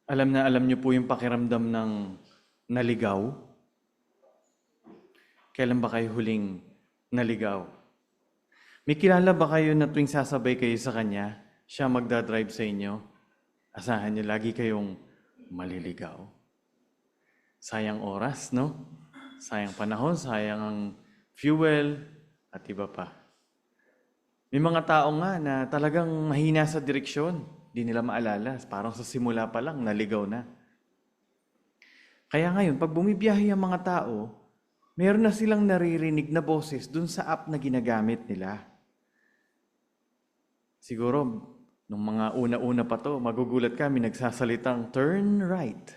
Alam na alam niyo po yung pakiramdam ng naligaw? Kailan ba kayo huling naligaw? May kilala ba kayo na tuwing sasabay kayo sa kanya, siya magdadrive sa inyo? Asahan niyo lagi kayong maliligaw. Sayang oras, no? Sayang panahon, sayang ang fuel, at iba pa. May mga tao nga na talagang mahina sa direksyon. Di nila maalala. Parang sa simula pa lang, naligaw na. Kaya ngayon, pag bumibiyahe ang mga tao, meron na silang naririnig na boses dun sa app na ginagamit nila. Siguro, nung mga una-una pa to, magugulat kami nagsasalitang turn right.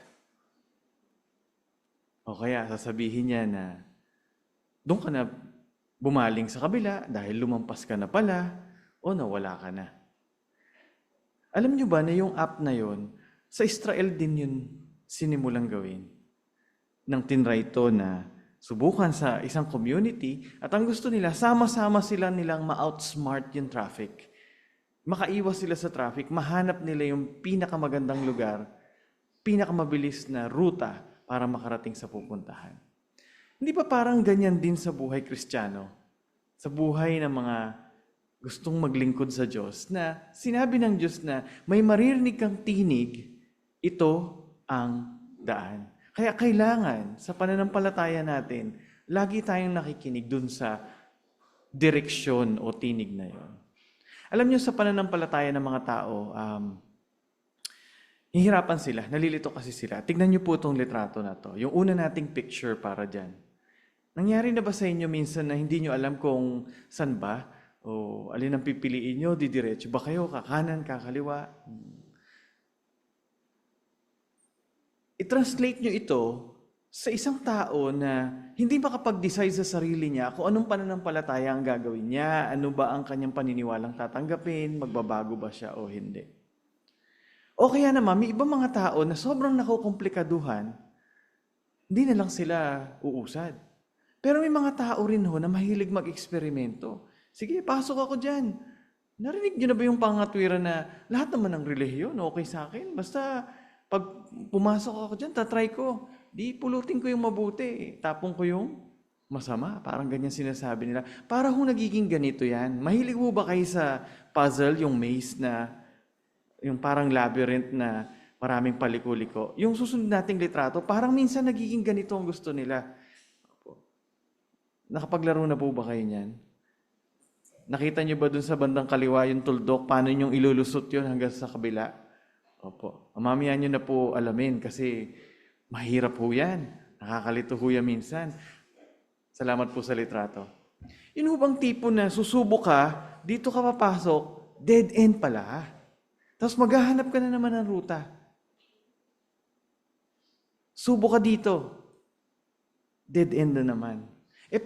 O kaya sasabihin niya na doon ka na bumaling sa kabila dahil lumampas ka na pala o nawala ka na. Alam niyo ba na yung app na yon, sa Israel din yun sinimulang gawin. Nang tinry to na subukan sa isang community at ang gusto nila, sama-sama sila nilang ma-outsmart yung traffic. Makaiwas sila sa traffic, mahanap nila yung pinakamagandang lugar, pinakamabilis na ruta para makarating sa pupuntahan. Hindi ba parang ganyan din sa buhay Kristiyano? Sa buhay ng mga gustong maglingkod sa Diyos na sinabi ng Diyos na may maririnig kang tinig, ito ang daan. Kaya kailangan sa pananampalataya natin, lagi tayong nakikinig dun sa direksyon o tinig na yon. Alam niyo sa pananampalataya ng mga tao, hihirapan sila, nalilito kasi sila. Tignan niyo po itong litrato na to. Yung una nating picture para dyan. Nangyari na ba sa inyo minsan na hindi niyo alam kung saan ba? O alin ang pipiliin niyo? Didiretso ba kayo? Kakanan, kakaliwa? I-translate niyo ito sa isang tao na hindi makapag-decide sa sarili niya kung anong pananampalataya ang gagawin niya, ano ba ang kanyang paniniwalang tatanggapin, magbabago ba siya o hindi. O kaya naman, may ibang mga tao na sobrang nakukomplikaduhan, hindi na lang sila uusad. Pero may mga tao rin ho na mahilig mag-eksperimento. Sige, pasok ako dyan. Narinig niyo na ba yung pangatwiran na lahat naman ng relihiyon, okay sa akin? Basta pag pumasok ako dyan, tatry ko. Di pulutin ko yung mabuti. Tapong ko yung masama. Parang ganyan sinasabi nila. Para ho nagiging ganito yan. Mahilig ho ba kayo sa puzzle, yung maze na, yung parang labyrinth na maraming paliko-liko? Yung susunod nating litrato, parang minsan nagiging ganito ang gusto nila. Nakapaglaro na po ba kayo niyan? Nakita niyo ba dun sa bandang kaliwa yung tuldok? Paano niyong ilulusot yun hanggang sa kabila? Opo. Mamaya niyo na po alamin kasi mahirap po yan. Nakakalito ho yan minsan. Salamat po sa litrato. Yun ho bang tipo na susubok ka, dito ka papasok, dead end pala. Tapos maghahanap ka na naman ng ruta. Subok ka dito. Dead end na naman.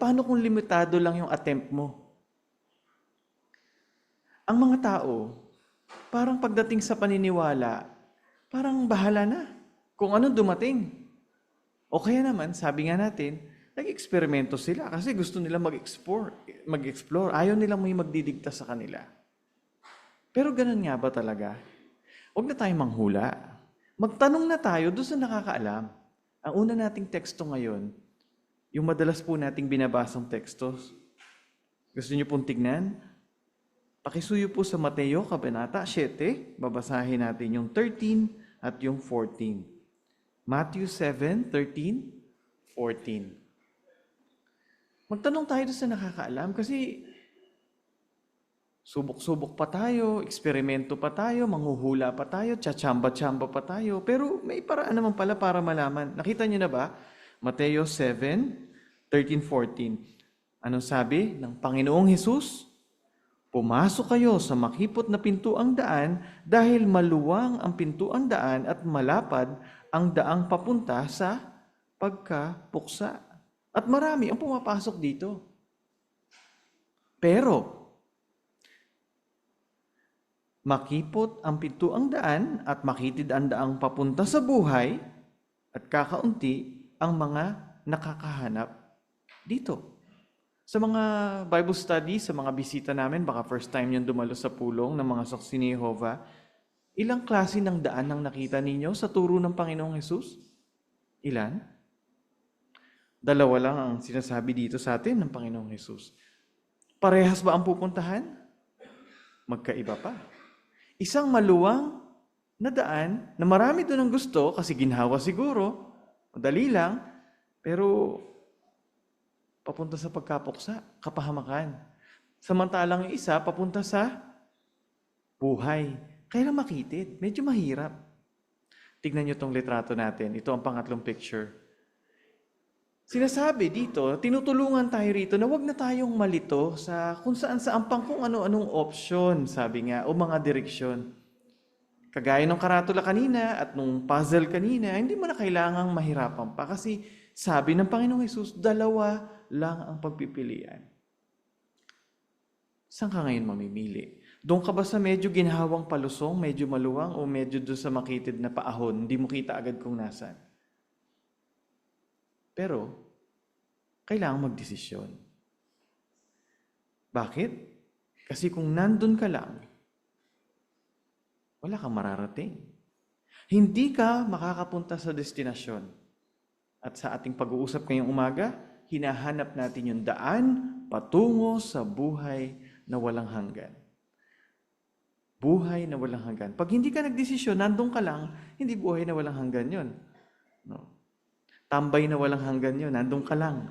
Paano kung limitado lang yung attempt mo? Ang mga tao, parang pagdating sa paniniwala, parang bahala na kung ano dumating. O kaya naman, sabi nga natin, nag-eksperimento sila kasi gusto nila mag-explore. Ayaw nilang may magdidikta sa kanila. Pero ganun nga ba talaga? Huwag na tayong manghula. Magtanong na tayo doon sa nakakaalam. Ang una nating teksto ngayon, yung madalas po nating binabasang tekstos. Gusto niyo pong tignan? Pakisuyo po sa Mateo, Kabanata 7. Babasahin natin yung 13 at yung 14. Matthew 7, 13, 14. Magtanong tayo doon sa nakakaalam kasi subok-subok pa tayo, eksperimento pa tayo, manghuhula pa tayo, tsatsamba-tsamba pa tayo. Pero may paraan naman pala para malaman. Nakita niyo na ba? Mateo 7, 13, 14. Anong sabi ng Panginoong Hesus? Pumasok kayo sa makipot na pintuang daan dahil maluwang ang pintuang daan at malapad ang daang papunta sa pagkapuksa. At marami ang pumapasok dito. Pero, makipot ang pintuang daan at makitid ang daang papunta sa buhay at kakaunti ang mga nakakahanap dito. Sa mga Bible study, sa mga bisita namin, baka first time yung dumalo sa pulong ng mga saksi ni Jehovah, Ilang klase ng daan ang nakita ninyo sa turo ng Panginoong Hesus? Ilan? Dalawa lang ang sinasabi dito sa atin ng Panginoong Hesus. Parehas ba ang pupuntahan? Magkaiba pa. Isang maluwang na daan na marami doon ang gusto kasi ginhawa siguro, madali lang, pero papunta sa pagkapuksa, kapahamakan. Samantalang yung isa, papunta sa buhay. Kaya lang makitid, medyo mahirap. Tignan nyo itong litrato natin. Ito ang pangatlong picture. Sinasabi dito, tinutulungan tayo rito na wag na tayong malito sa kung saan pang kung ano-anong option, sabi nga, o mga direksyon. Kagaya ng karatula kanina at nung puzzle kanina, hindi mo na kailangang mahirapan pa kasi sabi ng Panginoong Hesus, dalawa lang ang pagpipilian. Saan ka ngayon mamimili? Doon ka ba sa medyo ginhawang palusong, medyo maluwang, o medyo doon sa makitid na paahon, hindi mo kita agad kung nasaan? Pero, kailangan magdesisyon. Bakit? Kasi kung nandun ka lang, wala kang mararating. Hindi ka makakapunta sa destinasyon. At sa ating pag-uusap ngayong umaga, hinahanap natin yung daan patungo sa buhay na walang hanggan. Buhay na walang hanggan. Pag hindi ka nagdesisyon, nandun ka lang, hindi buhay na walang hanggan yun. No. Tambay na walang hanggan yun, nandun ka lang.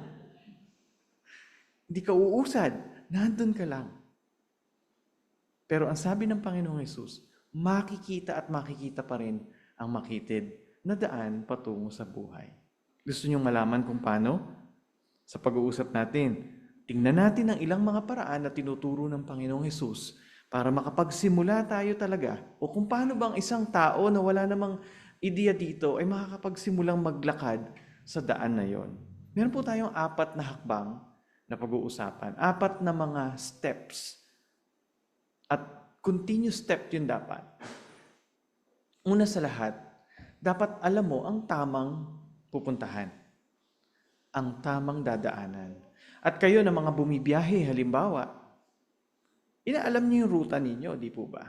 Hindi ka uusad, nandun ka lang. Pero ang sabi ng Panginoong Hesus, makikita at makikita pa rin ang makitid na daan patungo sa buhay. Gusto niyong malaman kung paano? Sa pag-uusap natin, tingnan natin ang ilang mga paraan na tinuturo ng Panginoong Hesus para makapagsimula tayo talaga o kung paano bang isang tao na wala namang ideya dito ay makakapagsimulang maglakad sa daan na yon. Meron po tayong 4 na hakbang na pag-uusapan. 4 na mga steps. At continuous step yun dapat. Una sa lahat, dapat alam mo ang tamang pupuntahan. Ang tamang dadaanan. At kayo na mga bumibiyahe, halimbawa, inaalam niyo yung ruta ninyo, di po ba?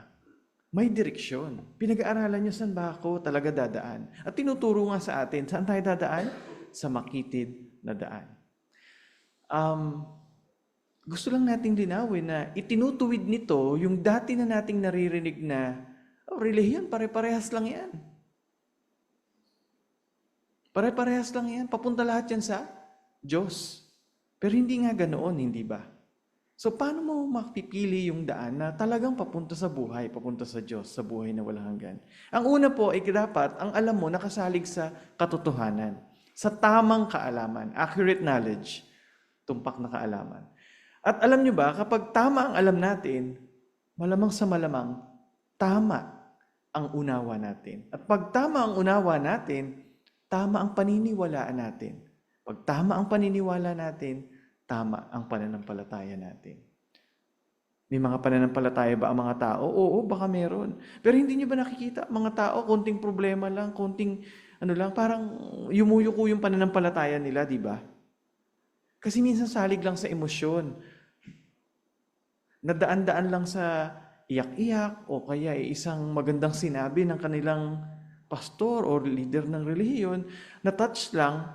May direksyon. Pinag-aaralan niyo saan ba ako talaga dadaan. At tinuturo nga sa atin, saan tayo dadaan? Sa makitid na daan. Gusto lang nating linawin na itinutuwid nito yung dati na nating naririnig na relihiyon, pare-parehas lang yan. Pare-parehas lang yan. Papunta lahat yan sa Diyos. Pero hindi nga ganoon, hindi ba? So, paano mo mapipili yung daan na talagang papunta sa buhay, papunta sa Diyos, sa buhay na walang hanggan? Ang una po ay dapat, ang alam mo, nakasalig sa katotohanan, sa tamang kaalaman, accurate knowledge, tumpak na kaalaman. At alam nyo ba, kapag tama ang alam natin, malamang sa malamang, tama ang unawa natin. At pag tama ang unawa natin, tama ang paniniwalaan natin. Pag tama ang paniniwala natin, tama ang pananampalataya natin. May mga pananampalataya ba ang mga tao? Oo, baka meron. Pero hindi nyo ba nakikita, mga tao, konting problema lang, konting parang yumuyuko yung pananampalataya nila, di ba? Kasi minsan salig lang sa emosyon. Nadaan-daan lang sa iyak-iyak o kaya isang magandang sinabi ng kanilang pastor o leader ng relihiyon, na-touch lang,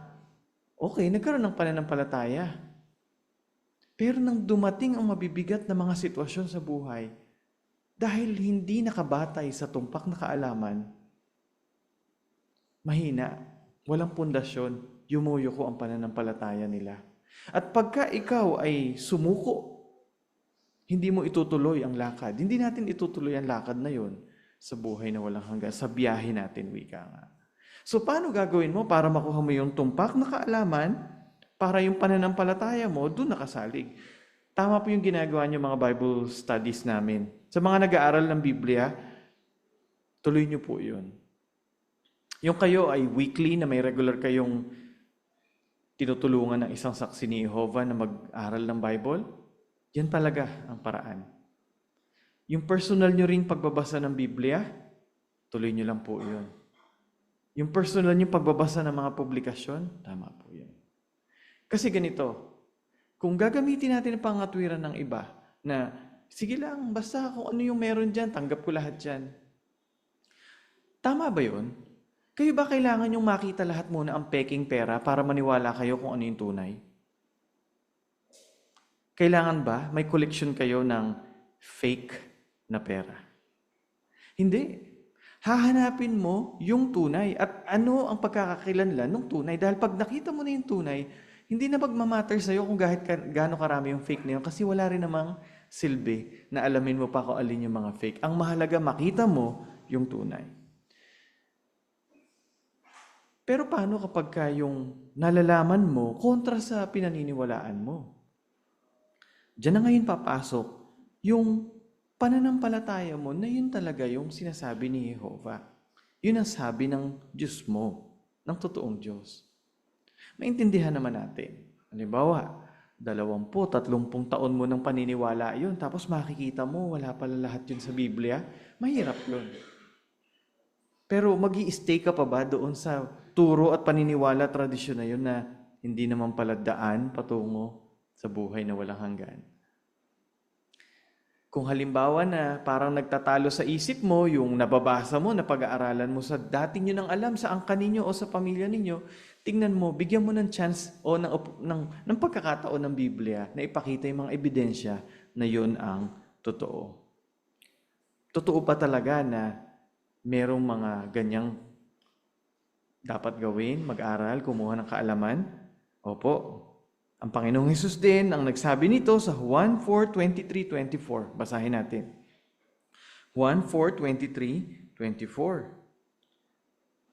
okay, nagkaroon ng pananampalataya. Pero nang dumating ang mabibigat na mga sitwasyon sa buhay, dahil hindi nakabatay sa tumpak na kaalaman, mahina, walang pundasyon, yumuyuko ang pananampalataya nila. At pagka ikaw ay sumuko, hindi mo itutuloy ang lakad. Hindi natin itutuloy ang lakad na yon sa buhay na walang hanggan, sa biyahe natin, wika nga. So, paano gagawin mo para makuha mo yung tumpak na kaalaman para yung pananampalataya mo doon nakasalig? Tama po yung ginagawa niyo mga Bible studies namin. Sa mga nag-aaral ng Biblia, tuloy niyo po yun. Yung kayo ay weekly na may regular kayong tinutulungan ng isang saksi ni Jehovah na mag-aral ng Bible, yan talaga ang paraan. Yung personal nyo ring pagbabasa ng Biblia, tuloy nyo lang po yun. Yung personal nyo pagbabasa ng mga publikasyon, tama po yun. Kasi ganito, kung gagamitin natin ang pangatwiran ng iba, na sige lang, basta kung ano yung meron dyan, tanggap ko lahat dyan. Tama ba yun? Kayo ba kailangan yung makita lahat muna ang peking pera para maniwala kayo kung ano yung tunay? Kailangan ba may collection kayo ng fake na pera? Hindi. Hahanapin mo yung tunay at ano ang pagkakakilanlan ng tunay. Dahil pag nakita mo na yung tunay, hindi na magmamatter sa'yo kung gaano karami yung fake na yun kasi wala rin namang silbi na alamin mo pa kung alin yung mga fake. Ang mahalaga, makita mo yung tunay. Pero paano kapag yung nalalaman mo kontra sa pinaniniwalaan mo? Diyan na ngayon papasok yung pananampalataya mo na yun talaga yung sinasabi ni Jehovah. Yun ang sabi ng Diyos mo, ng totoong Diyos. Maintindihan naman natin. Halimbawa, 20-30 taon mo ng paniniwala yun, tapos makikita mo, wala pala lahat yun sa Biblia, mahirap yun. Pero mag-i-stay ka pa ba doon sa turo at paniniwala, tradisyon na yun na hindi naman pala daan patungo sa buhay na walang hanggan? Kung halimbawa na parang nagtatalo sa isip mo, yung nababasa mo, na pag-aaralan mo sa dati nyo nang alam sa angkan ninyo o sa pamilya ninyo, tingnan mo, bigyan mo ng chance o ng pagkakataon ng Biblia na ipakita yung mga ebidensya na yun ang totoo. Totoo pa talaga na merong mga ganyang dapat gawin, mag-aral, kumuha ng kaalaman? Opo. Ang Panginoong Hesus din ang nagsabi nito sa Juan 4:23-24. Basahin natin. Juan 4:23-24.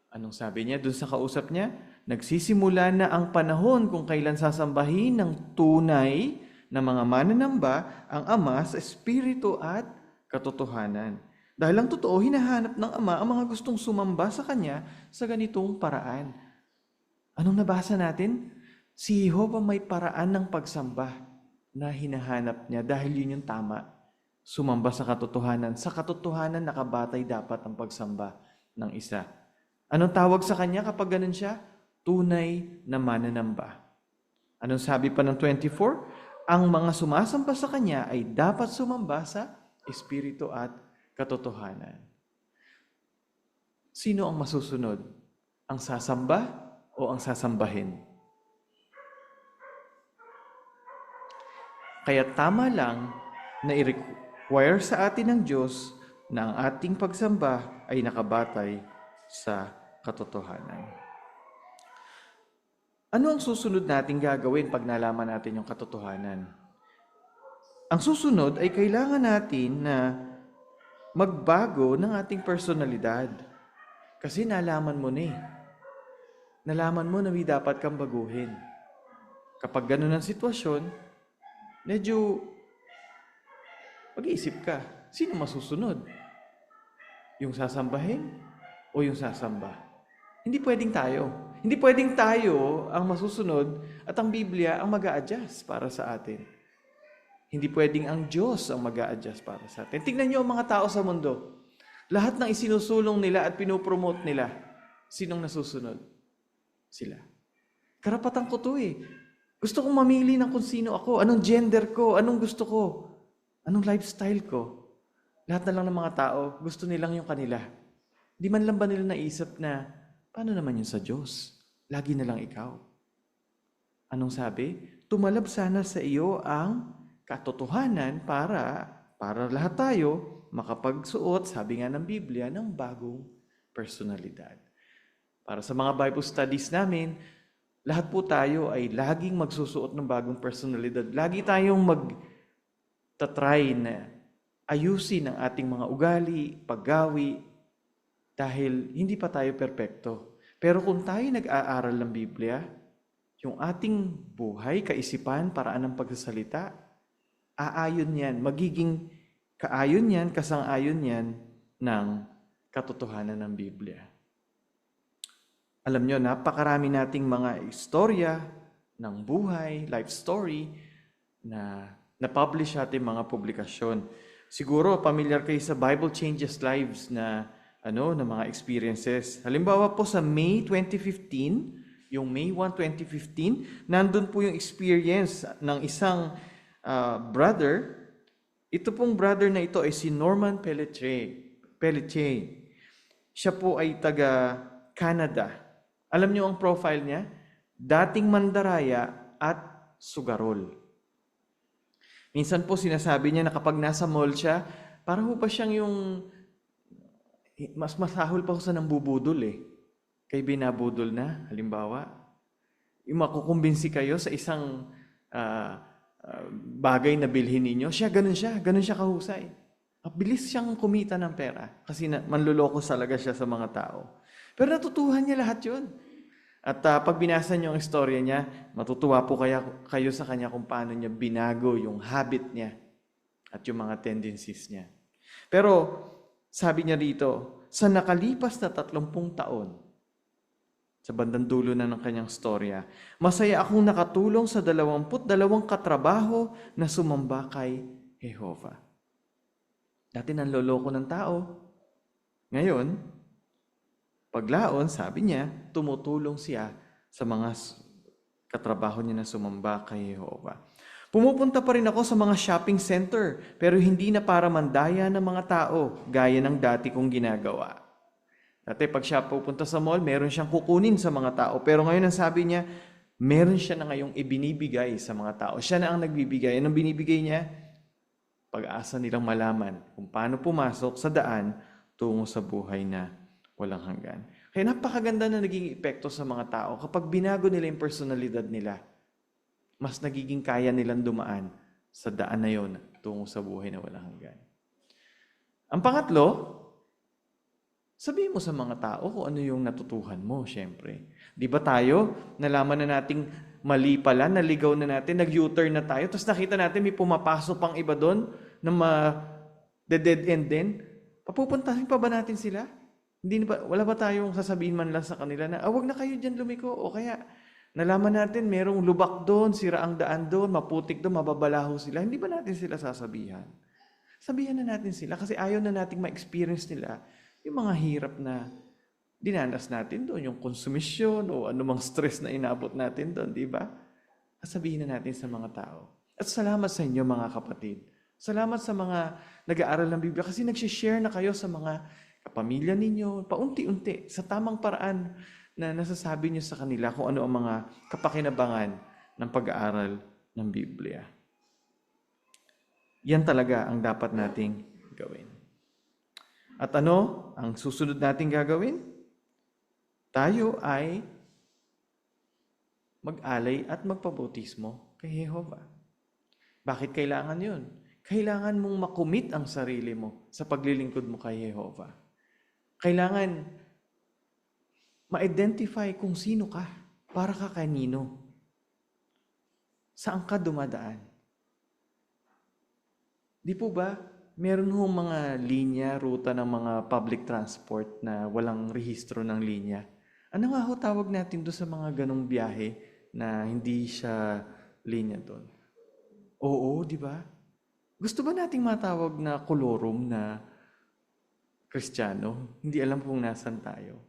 Anong sabi niya doon sa kausap niya? Nagsisimula na ang panahon kung kailan sasambahin ng tunay na mga mananamba ang Ama sa Espiritu at katotohanan. Dahil ang totoo, hinahanap ng Ama ang mga gustong sumamba sa Kanya sa ganitong paraan. Anong nabasa natin? Si Jehovah may paraan ng pagsamba na hinahanap niya dahil yun yung tama. Sumamba sa katotohanan. Sa katotohanan, nakabatay dapat ang pagsamba ng isa. Anong tawag sa kanya kapag ganun siya? Tunay na mananamba. Anong sabi pa ng 24? Ang mga sumasamba sa kanya ay dapat sumamba sa Espiritu at katotohanan. Sino ang masusunod? Ang sasamba o ang sasambahin? Kaya tama lang na i-require sa atin ng Diyos na ang ating pagsamba ay nakabatay sa katotohanan. Ano ang susunod nating gagawin pag nalaman natin yung katotohanan? Ang susunod ay kailangan natin na magbago ng ating personalidad. Kasi nalaman mo na eh. Nalaman mo na may dapat kang baguhin. Kapag ganun ang sitwasyon, medyo mag-iisip ka, sino masusunod? Yung sasambahin o yung sasamba? Hindi pwedeng tayo. Hindi pwedeng tayo ang masusunod at ang Biblia ang mag-a-adjust para sa atin. Hindi pwedeng ang Diyos ang mag-a-adjust para sa atin. Tingnan niyo ang mga tao sa mundo. Lahat ng isinusulong nila at pinopromote nila, sinong nasusunod? Sila. Karapatan ko to eh. Gusto kong mamili ng kung sino ako, anong gender ko, anong gusto ko, anong lifestyle ko. Lahat na lang ng mga tao, gusto nilang yung kanila. Di man lang ba nila naisip na, paano naman yun sa Diyos? Lagi na lang ikaw. Anong sabi? Tumalab sana sa iyo ang katotohanan para lahat tayo makapagsuot, sabi nga ng Biblia, ng bagong personalidad. Para sa mga Bible studies namin, lahat po tayo ay laging magsusuot ng bagong personalidad. Lagi tayong magtatry na ayusin ang ating mga ugali, paggawi, dahil hindi pa tayo perpekto. Pero kung tayo nag-aaral ng Biblia, yung ating buhay, kaisipan, paraan ng pagsasalita, aayon yan, magiging kaayon yan, kasang-ayon yan ng katotohanan ng Biblia. Alam nyo, napakarami nating mga istorya ng buhay, life story, na na-publish ating mga publikasyon. Siguro, familiar kayo sa Bible Changes Lives na mga experiences. Halimbawa po sa May 2015, yung May 1, 2015, nandun po yung experience ng isang brother. Ito pong brother na ito ay si Norman Pelletier. Siya po ay taga Canada. Alam niyo ang profile niya? Dating mandaraya at sugarol. Minsan po sinasabi niya na kapag nasa mall siya, para ho ba siyang yung mas masahol pa ho sa nambubudol eh. Kay binabudol na, halimbawa. Yung makukumbinsi kayo sa isang bagay na bilhin ninyo, ganun siya kahusay. Mabilis siyang kumita ng pera kasi manluloko talaga siya sa mga tao. Pero natutuhan niya lahat yun. At pag binasa niyo ang istorya niya, matutuwa po kayo sa kanya kung paano niya binago yung habit niya at yung mga tendencies niya. Pero sabi niya dito, sa nakalipas na 30 taon, sa bandang dulo na ng kanyang storya, masaya akong nakatulong sa 22 katrabaho na sumamba kay Jehovah. Dati nanloloko ng tao. Ngayon, paglaon, sabi niya, tumutulong siya sa mga katrabaho niya na sumamba kay Jehovah. Pumupunta pa rin ako sa mga shopping center, pero hindi na para mandaya ng mga tao, gaya ng dati kong ginagawa. Dati pag siya pupunta sa mall, meron siyang kukunin sa mga tao, pero ngayon ang sabi niya, meron siya na ngayong ibinibigay sa mga tao. Siya na ang nagbibigay. Anong binibigay niya? Pag-asa nilang malaman kung paano pumasok sa daan tungo sa buhay na walang hanggan. Kaya napakaganda na naging epekto sa mga tao kapag binago nila yung personalidad nila. Mas nagiging kaya nilang dumaan sa daan na yon tungo sa buhay na walang hanggan. Ang pangatlo, sabihin mo sa mga tao kung ano yung natutuhan mo, syempre. Di ba tayo, nalaman na nating mali pala, naligaw na natin, nag-U-turn na tayo, tapos nakita natin may pumapasok pang iba doon na dead end din. Papupuntahin pa ba natin sila? Wala ba tayong sasabihin man lang sa kanila na, wag na kayo dyan lumiko, o kaya nalaman natin merong lubak doon, sira ang daan doon, maputik doon, mababalaho sila. Hindi ba natin sila sasabihan? Sabihan na natin sila kasi ayaw na nating ma-experience nila yung mga hirap na dinanas natin doon, yung konsumisyon o anumang stress na inabot natin doon, di ba? Sabihin na natin sa mga tao. At salamat sa inyo mga kapatid. Salamat sa mga nag-aaral ng Biblia kasi nag-share na kayo sa mga kapamilya ninyo, paunti-unti, sa tamang paraan na nasasabi niyo sa kanila kung ano ang mga kapakinabangan ng pag-aaral ng Biblia. Yan talaga ang dapat nating gawin. At ano ang susunod nating gagawin? Tayo ay mag-alay at magpabautismo kay Jehovah. Bakit kailangan yun? Kailangan mong makumit ang sarili mo sa paglilingkod mo kay Jehovah. Kailangan ma-identify kung sino ka, para ka kanino. Saan ka dumadaan? Di po ba, meron hong mga linya, ruta ng mga public transport na walang rehistro ng linya. Ano nga ho tawag natin doon sa mga ganong biyahe na hindi siya linya doon? Oo, di ba? Gusto ba nating matawag na kolorum na Kristiyano? Hindi alam kung nasan tayo.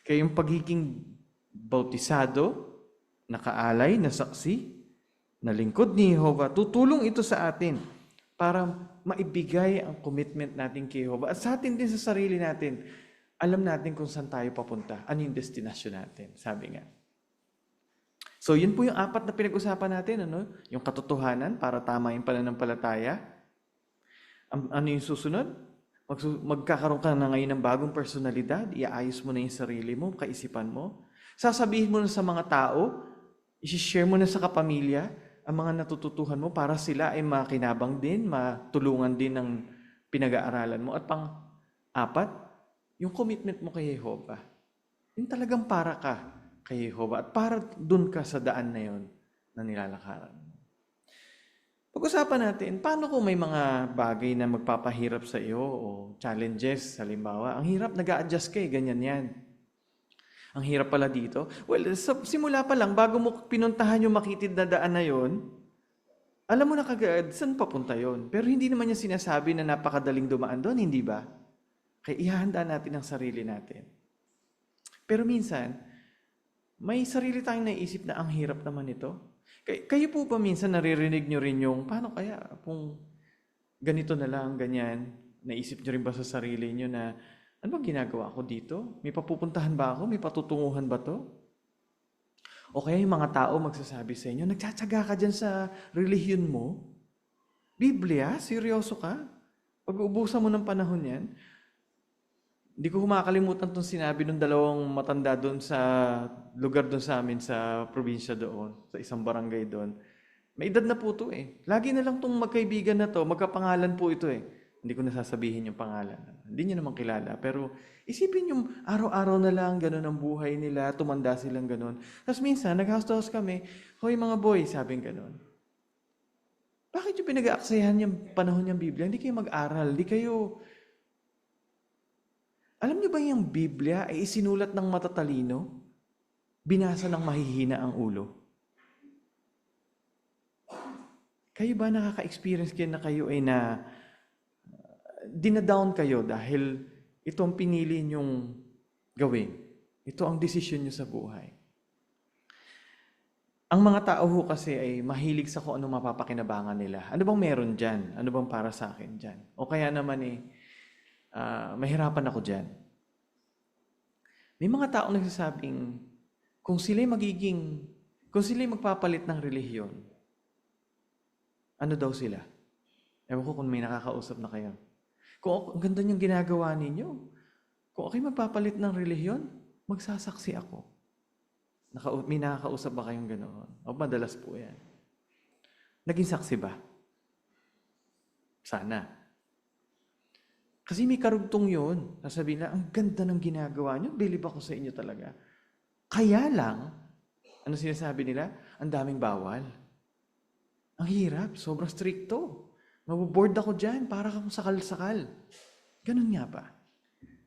Kaya yung pagiging bautisado, nakaalay, na saksi, na lingkod ni Jehovah, tutulong ito sa atin para maibigay ang commitment natin kay Jehovah. At sa atin din sa sarili natin, alam natin kung saan tayo papunta, ano yung destinasyon natin, sabi nga. So, yun po yung 4 na pinag-usapan natin, ano? Yung katotohanan para tama yung pananampalataya. Ano yung susunod? Magkakaroon ka na ngayon ng bagong personalidad, iaayos mo na yung sarili mo, kaisipan mo. Sasabihin mo na sa mga tao, i-share mo na sa kapamilya, ang mga natututuhan mo para sila ay makinabang din, matulungan din ng pinag-aaralan mo. At pang-4, yung commitment mo kay Jehovah. Yung talagang para ka kay Jehovah at para dun ka sa daan na yon na nilalakaran. Pag-usapan natin, paano kung may mga bagay na magpapahirap sa iyo o challenges, halimbawa, ang hirap, nag-a-adjust ka ganyan yan. Ang hirap pala dito. Well, simula pa lang, bago mo pinuntahan yung makitid na daan na yon, alam mo na kagad, saan papunta yon? Pero hindi naman niya sinasabi na napakadaling dumaan doon, hindi ba? Kaya ihahanda natin ang sarili natin. Pero minsan, may sarili tayong naisip na ang hirap naman ito. Kayo po ba minsan naririnig nyo rin yung, paano kaya kung ganito na lang, ganyan? Naisip nyo rin ba sa sarili nyo na Ano bang ginagawa ko dito? May papupuntahan ba ako? May patutunguhan ba to? O kaya yung mga tao magsasabi sa inyo, nagtsatsaga ka dyan sa relihiyon mo? Biblia? Seryoso ka? Pag-uubusan mo ng panahon yan? Hindi ko humakalimutan itong sinabi ng dalawang matanda doon sa lugar doon sa amin, sa probinsya doon, sa isang barangay doon. May edad na po ito eh. Lagi na lang itong magkaibigan na to, magkapangalan po ito eh. Hindi ko nasasabihin yung pangalan. Hindi niyo naman kilala. Pero isipin yung araw-araw na lang, ganun ang buhay nila, tumanda silang ganun. Tapos minsan, nag-house to house kami, hoy mga boy, sabing ganun. Bakit yung pinag-aaksayahan yung panahon ng Biblia? Hindi kayo mag-aral, hindi kayo... Alam niyo ba yung Biblia ay isinulat ng matatalino? Binasa ng mahihina ang ulo. Kayo ba nakaka-experience kayo na kayo ay dinadown kayo dahil ito ang pinili niyong gawin? Ito ang desisyon niyo sa buhay. Ang mga tao ho kasi ay mahilig sa kung ano mapapakinabangan nila. Ano bang meron dyan? Ano bang para sa akin dyan? O kaya naman mahirapan ako dyan. May mga taong nagsasabing, kung sila'y magpapalit ng relihiyon, ano daw sila? Ewan ko kung may nakakausap na kayo. Kung ang ganda niyong ginagawa ninyo, kung ako'y magpapalit ng relihiyon, magsasaksi ako. May nakakausap ba kayong ganoon? O madalas po yan. Naging saksi ba? Sana. Kasi may karugtong yun. Sasabihin na, ang ganda ng ginagawa niyo, believe ako sa inyo talaga. Kaya lang, ano sinasabi nila? Ang daming bawal. Ang hirap, sobrang stricto. Maboboard ako dyan, para kang sakal-sakal. Ganun nga ba?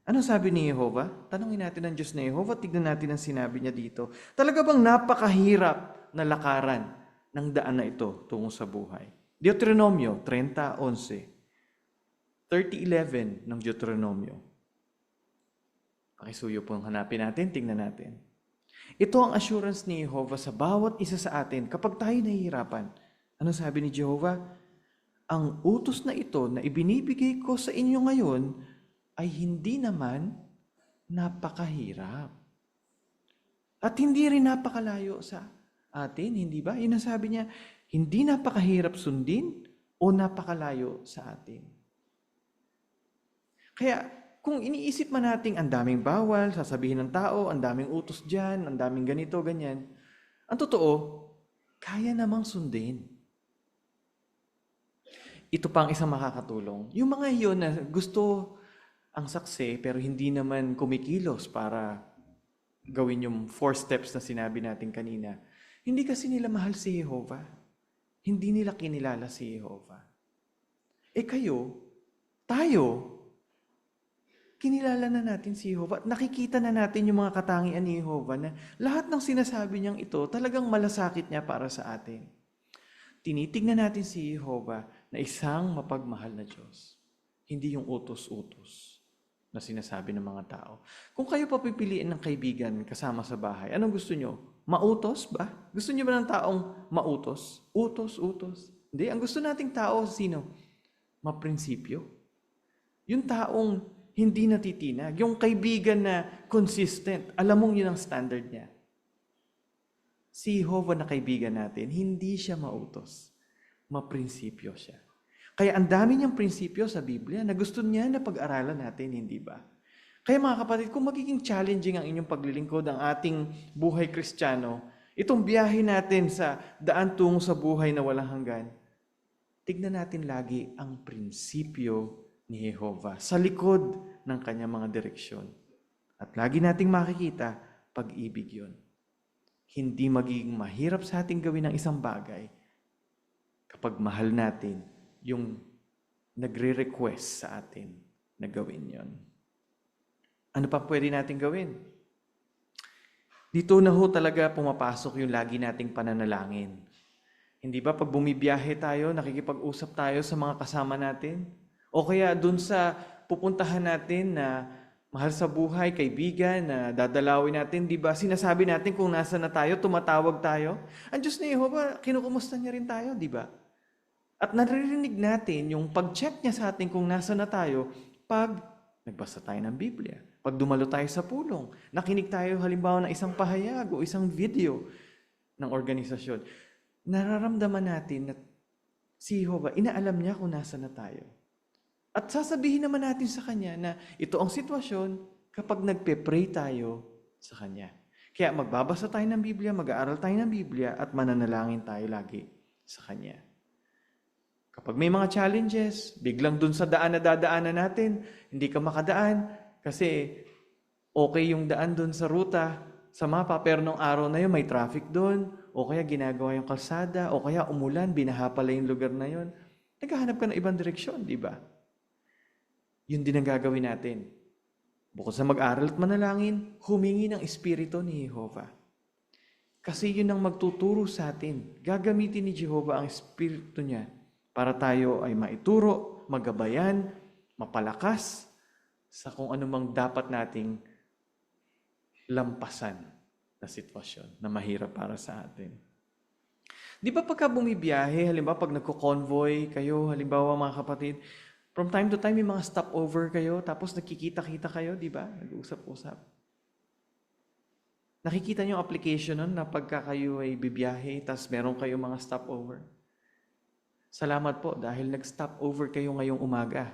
Ano sabi ni Jehovah? Tanungin natin ang Diyos na Jehovah, tignan natin ang sinabi niya dito. Talaga bang napakahirap na lakaran ng daan na ito tungo sa buhay? Deuteronomio 30:11. 30:11 ng Deuteronomio. Pakisuyo po ang hanapin natin, tingnan natin. Ito ang assurance ni Jehovah sa bawat isa sa atin kapag tayo nahihirapan. Ano sabi ni Jehovah? Ang utos na ito na ibinibigay ko sa inyo ngayon ay hindi naman napakahirap. At hindi rin napakalayo sa atin, hindi ba? Yun ang sabi niya, hindi napakahirap sundin o napakalayo sa atin. Kaya kung iniisip man natin ang daming bawal, sasabihin ng tao, ang daming utos dyan, ang daming ganito, ganyan, ang totoo, kaya namang sundin. Ito pa ang isang makakatulong. Yung mga iyon na gusto ang saksi pero hindi naman kumikilos para gawin yung 4 steps na sinabi natin kanina. Hindi kasi nila mahal si Jehovah. Hindi nila kinilala si Jehovah. Tayo, kinilala na natin si Jehovah at nakikita na natin yung mga katangian ni Jehovah na lahat ng sinasabi niyang ito talagang malasakit niya para sa atin. Tinitignan natin si Jehovah na isang mapagmahal na Diyos. Hindi yung utos-utos na sinasabi ng mga tao. Kung kayo papipiliin ng kaibigan kasama sa bahay, anong gusto nyo? Mautos ba? Gusto nyo ba ng taong mautos? Utos-utos? Hindi. Ang gusto nating tao, sino? Maprinsipyo. Yung taong hindi natitinag. Yung kaibigan na consistent. Alam mong yun ang standard niya. Si Jehovah na kaibigan natin, hindi siya mautos. Maprinsipyo siya. Kaya ang dami niyang prinsipyo sa Biblia na gusto niya na pag-aralan natin, hindi ba? Kaya mga kapatid, kung magiging challenging ang inyong paglilingkod, ang ating buhay Kristiyano, itong biyahe natin sa daan tungo sa buhay na walang hanggan, tignan natin lagi ang prinsipyo ni Jehovah sa likod ng kanyang mga direksyon. At lagi nating makikita, pag-ibig yun. Hindi magiging mahirap sa ating gawin ang isang bagay kapag mahal natin yung nagre-request sa atin na gawin yon. Ano pa pwede natin gawin? Dito na ho talaga pumapasok yung lagi nating pananalangin. Hindi ba pag bumibiyahe tayo, nakikipag-usap tayo sa mga kasama natin? O kaya dun sa pupuntahan natin na mahal sa buhay, kaibigan, na dadalawin natin, di ba? Sinasabi natin kung nasa na tayo, tumatawag tayo. Ang Diyos ni Jehovah, kinukumusta niya rin tayo, di ba? At naririnig natin yung pag-check niya sa atin kung nasa na tayo pag Nagbasa tayo ng Biblia. Pag dumalo tayo sa pulong, nakinig tayo halimbawa ng isang pahayag o isang video ng organisasyon, nararamdaman natin na si Jehovah, inaalam niya kung nasa na tayo. At sasabihin naman natin sa Kanya na ito ang sitwasyon kapag nagpe-pray tayo sa Kanya. Kaya magbabasa tayo ng Biblia, mag-aaral tayo ng Biblia, at mananalangin tayo lagi sa Kanya. Kapag may mga challenges, biglang dun sa daan na dadaanan natin, hindi ka makadaan kasi okay yung daan dun sa ruta, sa mapa, pero nung araw na yun may traffic dun, o kaya ginagawa yung kalsada, o kaya umulan, binaha pala yung lugar na yun. Naghahanap ka ng ibang direksyon, di ba? Yun din ang gagawin natin. Bukod sa mag-aral at manalangin, humingi ng Espiritu ni Jehovah. Kasi yun ang magtuturo sa atin. Gagamitin ni Jehovah ang Espiritu niya para tayo ay maituro, magabayan, mapalakas sa kung anumang dapat nating lampasan na sitwasyon na mahirap para sa atin. Di ba pagka bumibiyahe, halimbawa pag nagko-convoy kayo, halimbawa mga kapatid, from time to time may mga stopover kayo, tapos nakikita-kita kayo, di ba? Nag-uusap-usap. Nakikita niyo yung application nun na pagka kayo ay bibiyahe, tapos meron kayo mga stopover. Salamat po dahil nag-stop over kayo ngayong umaga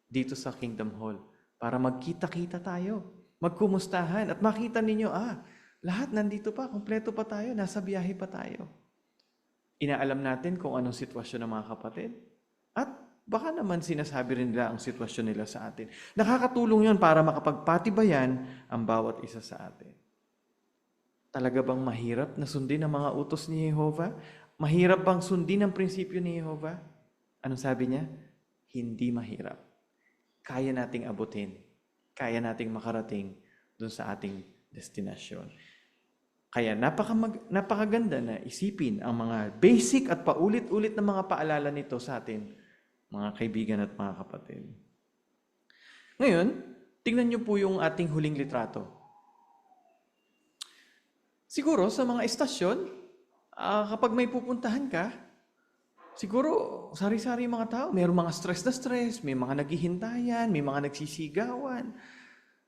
dito sa Kingdom Hall para magkita-kita tayo, magkumustahan at makita ninyo, lahat nandito pa, kompleto pa tayo, nasa biyahe pa tayo. Inaalam natin kung anong sitwasyon ng mga kapatid at baka naman sinasabi rin nila ang sitwasyon nila sa atin. Nakakatulong yun para makapagpatibayan ang bawat isa sa atin. Talaga bang mahirap na sundin ang mga utos ni Jehovah? Mahirap bang sundin ang prinsipyo ni Jehovah? Anong sabi niya? Hindi mahirap. Kaya nating abutin. Kaya nating makarating dun sa ating destinasyon. Kaya napakaganda na isipin ang mga basic at paulit-ulit na mga paalala nito sa atin, mga kaibigan at mga kapatid. Ngayon, tingnan niyo po yung ating huling litrato. Siguro sa mga estasyon, kapag may pupuntahan ka, siguro sari-sari yung mga tao. Mayroong mga stress na stress, may mga naghihintayan, may mga nagsisigawan,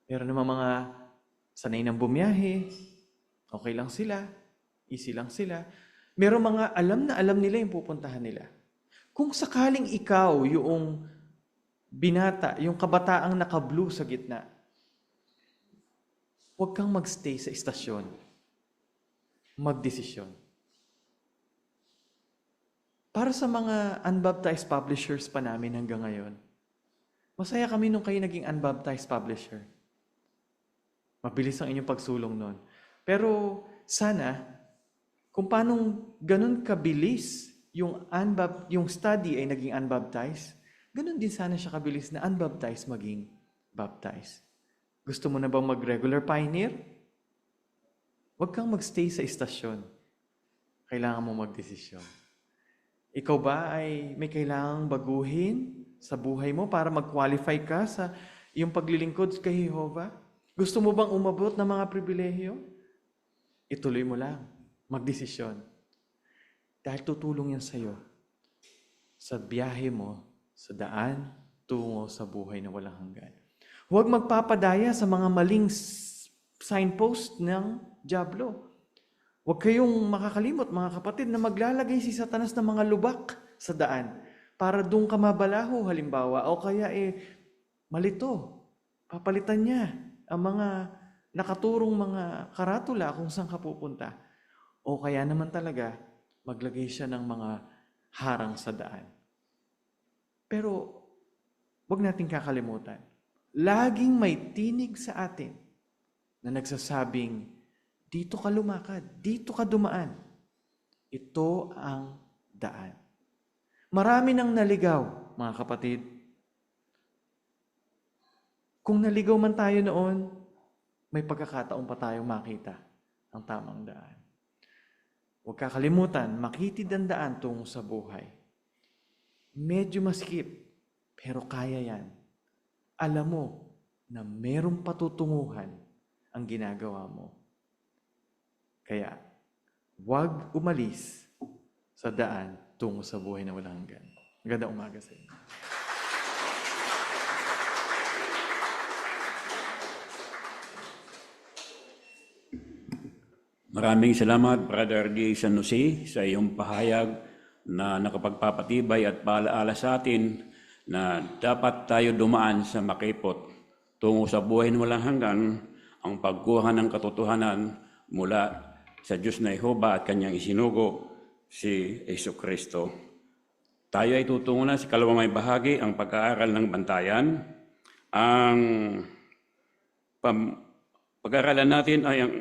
meron naman mga sanay ng bumiyahe, okay lang sila, easy lang sila. Meron mga alam na alam nila yung pupuntahan nila. Kung sakaling ikaw yung binata, yung kabataang naka-blue sa gitna, huwag kang magstay sa istasyon. Magdesisyon. Para sa mga unbaptized publishers pa namin hanggang ngayon, masaya kami nung kayo naging unbaptized publisher. Mabilis ang inyong pagsulong nun. Pero sana, kung paano ganun kabilis yung study ay naging unbaptized, ganun din sana siya kabilis na unbaptized maging baptized. Gusto mo na bang mag-regular pioneer? Huwag kang magstay sa istasyon. Kailangan mo magdesisyon. Ikaw ba ay may kailangang baguhin sa buhay mo para mag-qualify ka sa iyong paglilingkod kay Jehovah? Gusto mo bang umabot ng mga pribilehyo? Ituloy mo lang. Magdesisyon. Dahil tutulong yan sa'yo sa biyahe mo, sa daan, tungo sa buhay na walang hanggan. Huwag magpapadaya sa mga maling signpost ng dyablo. Huwag kayong makakalimot, mga kapatid, na maglalagay si Satanas ng mga lubak sa daan para doon ka mabalaho, halimbawa, o kaya malito. Papalitan niya ang mga nakaturong mga karatula kung saan ka pupunta. O kaya naman talaga, maglagay siya ng mga harang sa daan. Pero, huwag nating kakalimutan. Laging may tinig sa atin na nagsasabing, dito ka lumakad, dito ka dumaan. Ito ang daan. Marami nang naligaw, mga kapatid. Kung naligaw man tayo noon, may pagkakataon pa tayong makita ang tamang daan. Huwag kakalimutan, makitid ang daan tungo sa buhay. Medyo masikip, pero kaya yan. Alam mo na merong patutunguhan ang ginagawa mo. Kaya, huwag umalis sa daan tungo sa buhay na walang hanggan. Magandang umaga sa inyo. Maraming salamat, Brother D. San Jose, sa iyong pahayag na nakapagpapatibay at paalaala sa atin na dapat tayo dumaan sa makipot tungo sa buhay na walang hanggan, ang pagkuha ng katotohanan mula sa Diyos na Jehova at kanyang isinugo, si Yesu Kristo. Tayo ay tutungo na sa kalawang may bahagi, ang pag-aaral ng bantayan. Ang pag-aaralan natin ay ang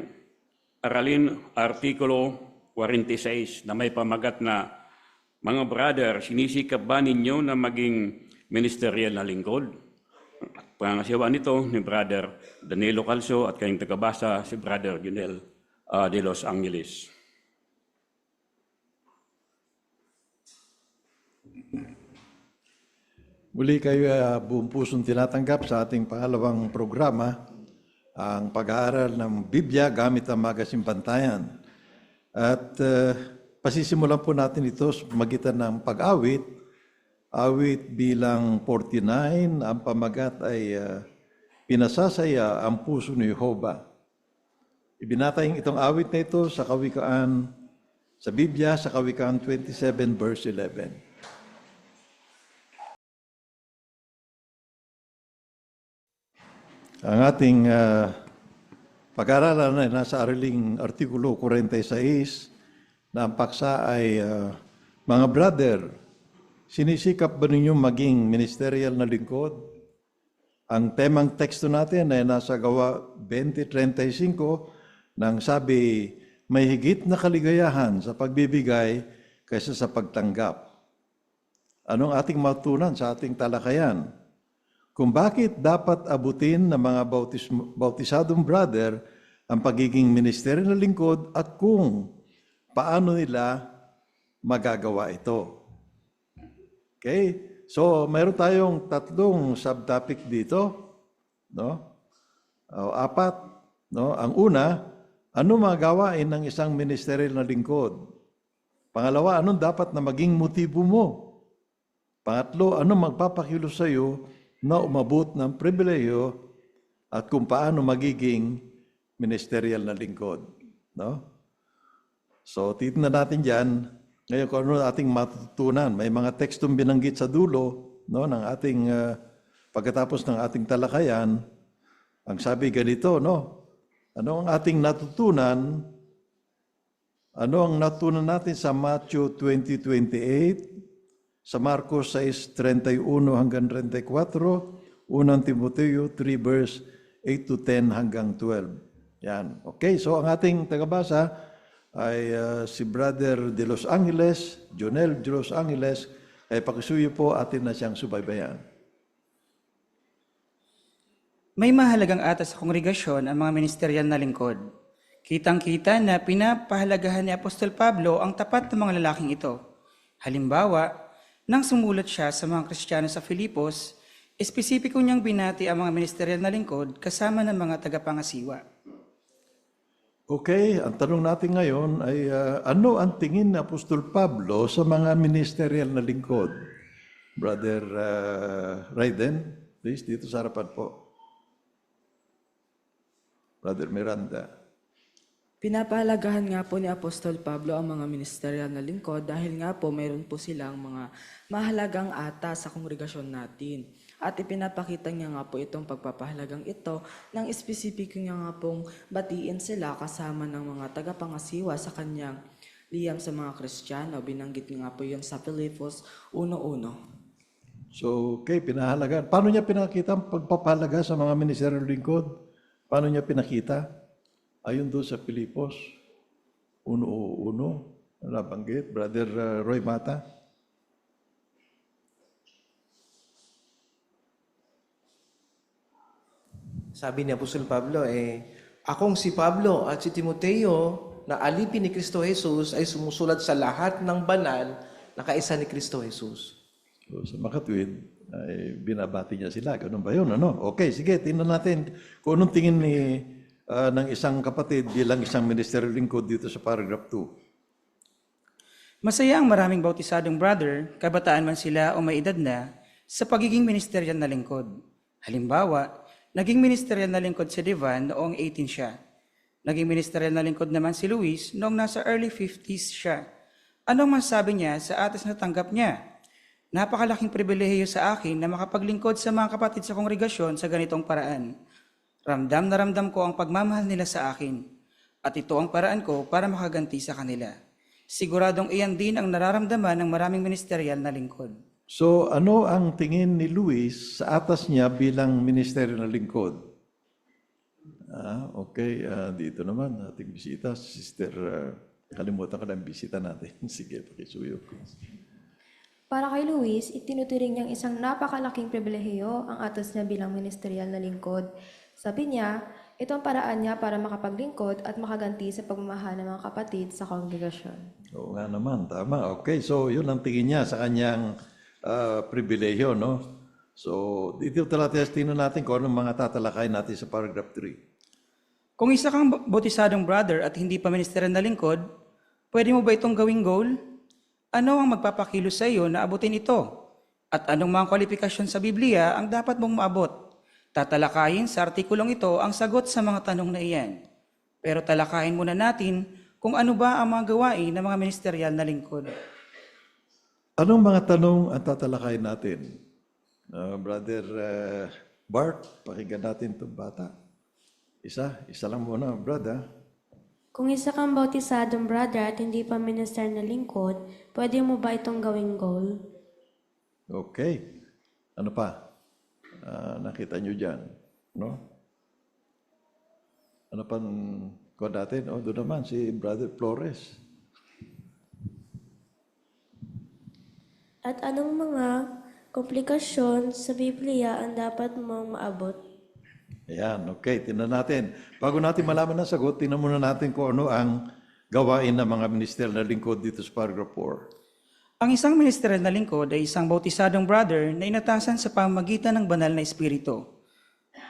aralin Artikulo 46 na may pamagat na, mga brother, sinisikap ba ninyo na maging ministerial na lingkod? Pangasiwa nito ni Brother Danilo Calso at kayong tagabasa si Brother Junel de Los Angeles. Muli kayo buong pusong tinatanggap sa ating pangalawang programa, ang pag-aaral ng Biblia gamit ang Magasin Bantayan. At pasisimulan po natin ito sa magitan ng pag-awit. Awit bilang 49, ang pamagat ay pinasasaya ang puso ni Jehova. Ibinatay itong awit na ito sa Kawikaan, sa Biblia, sa Kawikaan 27 verse 11. Ang ating pag-aaralan ay nasa araling Artikulo 46 na ang paksa ay, mga brother, sinisikap ba ninyo maging ministerial na lingkod? Ang temang teksto natin ay nasa Gawa 20:35 nang sabi, may higit na kaligayahan sa pagbibigay kaysa sa pagtanggap. Anong ating matutunan sa ating talakayan? Kung bakit dapat abutin ng mga bautisadong brother ang pagiging ministerial na lingkod at kung paano nila magagawa ito. Okay? So, mayroon tayong tatlong subtopic dito, no? O, apat, no? Ang una, ano magawain ng isang ministerial na lingkod? Pangalawa, anong dapat na maging motibo mo? Pangatlo, ano magpapakilos sa iyo na umabot ng pribileyo at kung paano magiging ministerial na lingkod, no? So, titignan natin diyan. Ngayon, kung ano ating matutunan, may mga tekstong binanggit sa dulo, no, ng ating, pagkatapos ng ating talakayan, ang sabi ganito, no, ano ang ating natutunan, ano ang natutunan natin sa Matthew 20:28, sa Marcos 6:31 hanggang 34, 1 Timoteo 3 verse 8 to 10 hanggang 12. Yan. Okay, so ang ating tagabasa ay si Brother de Los Angeles, Jonel de Los Angeles, ay pakisuyo po atin na siyang subaybayan. May mahalagang atas sa kongregasyon ang mga ministerial na lingkod. Kitang-kita na pinapahalagahan ni Apostol Pablo ang tapat ng mga lalaking ito. Halimbawa, nang sumulat siya sa mga Kristiyano sa Filipos, espesipiko niyang binati ang mga ministerial na lingkod kasama ng mga tagapangasiwa. Okay, ang tanong natin ngayon ay ano ang tingin ni Apostol Pablo sa mga ministerial na lingkod? Brother Raiden, please, dito sa harapan po. Brother Miranda. Pinapahalagahan nga po ni Apostol Pablo ang mga ministerial na lingkod dahil nga po mayroon po silang mga mahalagang atas sa kongregasyon natin. At ipinapakita niya nga po itong pagpapahalagang ito ng espesipiko niya nga pong batiin sila kasama ng mga tagapangasiwa sa kanyang liyam sa mga Kristiyano. Binanggit niya nga po yun sa Filipos 1:1. So, okay, pinahalaga. Paano niya pinakita ang pagpapahalaga sa mga ministerial lingkod? Paano niya pinakita? Ayon doon sa Filipos 1:1, nabanggit, Brother Roy Mata. Sabi ni Apostol Pablo, akong si Pablo at si Timoteo na alipin ni Kristo Jesus ay sumusulat sa lahat ng banal na kaisa ni Kristo Jesus. So, sa makatwid, ay binabati niya sila. Ganun ba yun? Ano? Okay, sige, tingnan natin kung anong tingin ng isang kapatid bilang isang ministerial lingkod dito sa paragraph 2. Masaya ang maraming bautisadong brother, kabataan man sila o may edad na, sa pagiging ministerial na lingkod. Halimbawa, naging ministerial na lingkod si Devan noong 18 siya. Naging ministerial na lingkod naman si Luis noong nasa early 50s siya. Anong masasabi niya sa atas na tanggap niya? Napakalaking pribilehiyo sa akin na makapaglingkod sa mga kapatid sa kongregasyon sa ganitong paraan. Ramdam na ramdam ko ang pagmamahal nila sa akin. At ito ang paraan ko para makaganti sa kanila. Siguradong iyan din ang nararamdaman ng maraming ministerial na lingkod. So ano ang tingin ni Luis sa atas niya bilang ministeryo na lingkod? Okay, dito naman ating bisita, Sister, kalimutan ko na ang bisita natin. Sige, pakisuyo. Para kay Luis, itinuturing niyang isang napakalaking pribilehiyo ang atos niya bilang ministerial na lingkod. Sabi niya, ito ang paraan niya para makapaglingkod at makaganti sa pagmamahal ng mga kapatid sa kongregasyon. Oo nga naman, tama. Okay, so yun ang tingin niya sa kanyang pribilehiyo, no? So, dito tingnan natin kung anong mga tatalakay natin sa paragraph 3. Kung isa kang botisadong brother at hindi pa ministerial na lingkod, pwede mo ba itong gawing goal? Ano ang magpapakilos sa iyo na abutin ito? At anong mga kwalifikasyon sa Biblia ang dapat mong maabot? Tatalakayin sa artikulong ito ang sagot sa mga tanong na iyan. Pero talakayin muna natin kung ano ba ang mga gawain ng mga ministerial na lingkod. Anong mga tanong ang tatalakayin natin? Brother Bart, pakinggan natin itong bata. Isa lang muna, brother. Kung isa kang bautisadong brother at hindi pa minister na lingkod, pwede mo ba itong gawing goal? Okay. Ano pa? Nakita nyo dyan, no? Ano pang kod natin? Doon naman si Brother Flores. At anong mga komplikasyon sa Biblia ang dapat mong maabot? Ayan, okay. Tingnan natin. Bago natin malaman ang sagot, tingnan muna natin kung ano ang gawain ng mga ministerial na lingkod dito sa paragraph 4. Ang isang ministerial na lingkod ay isang bautisadong brother na inatasan sa pamamagitan ng banal na espiritu.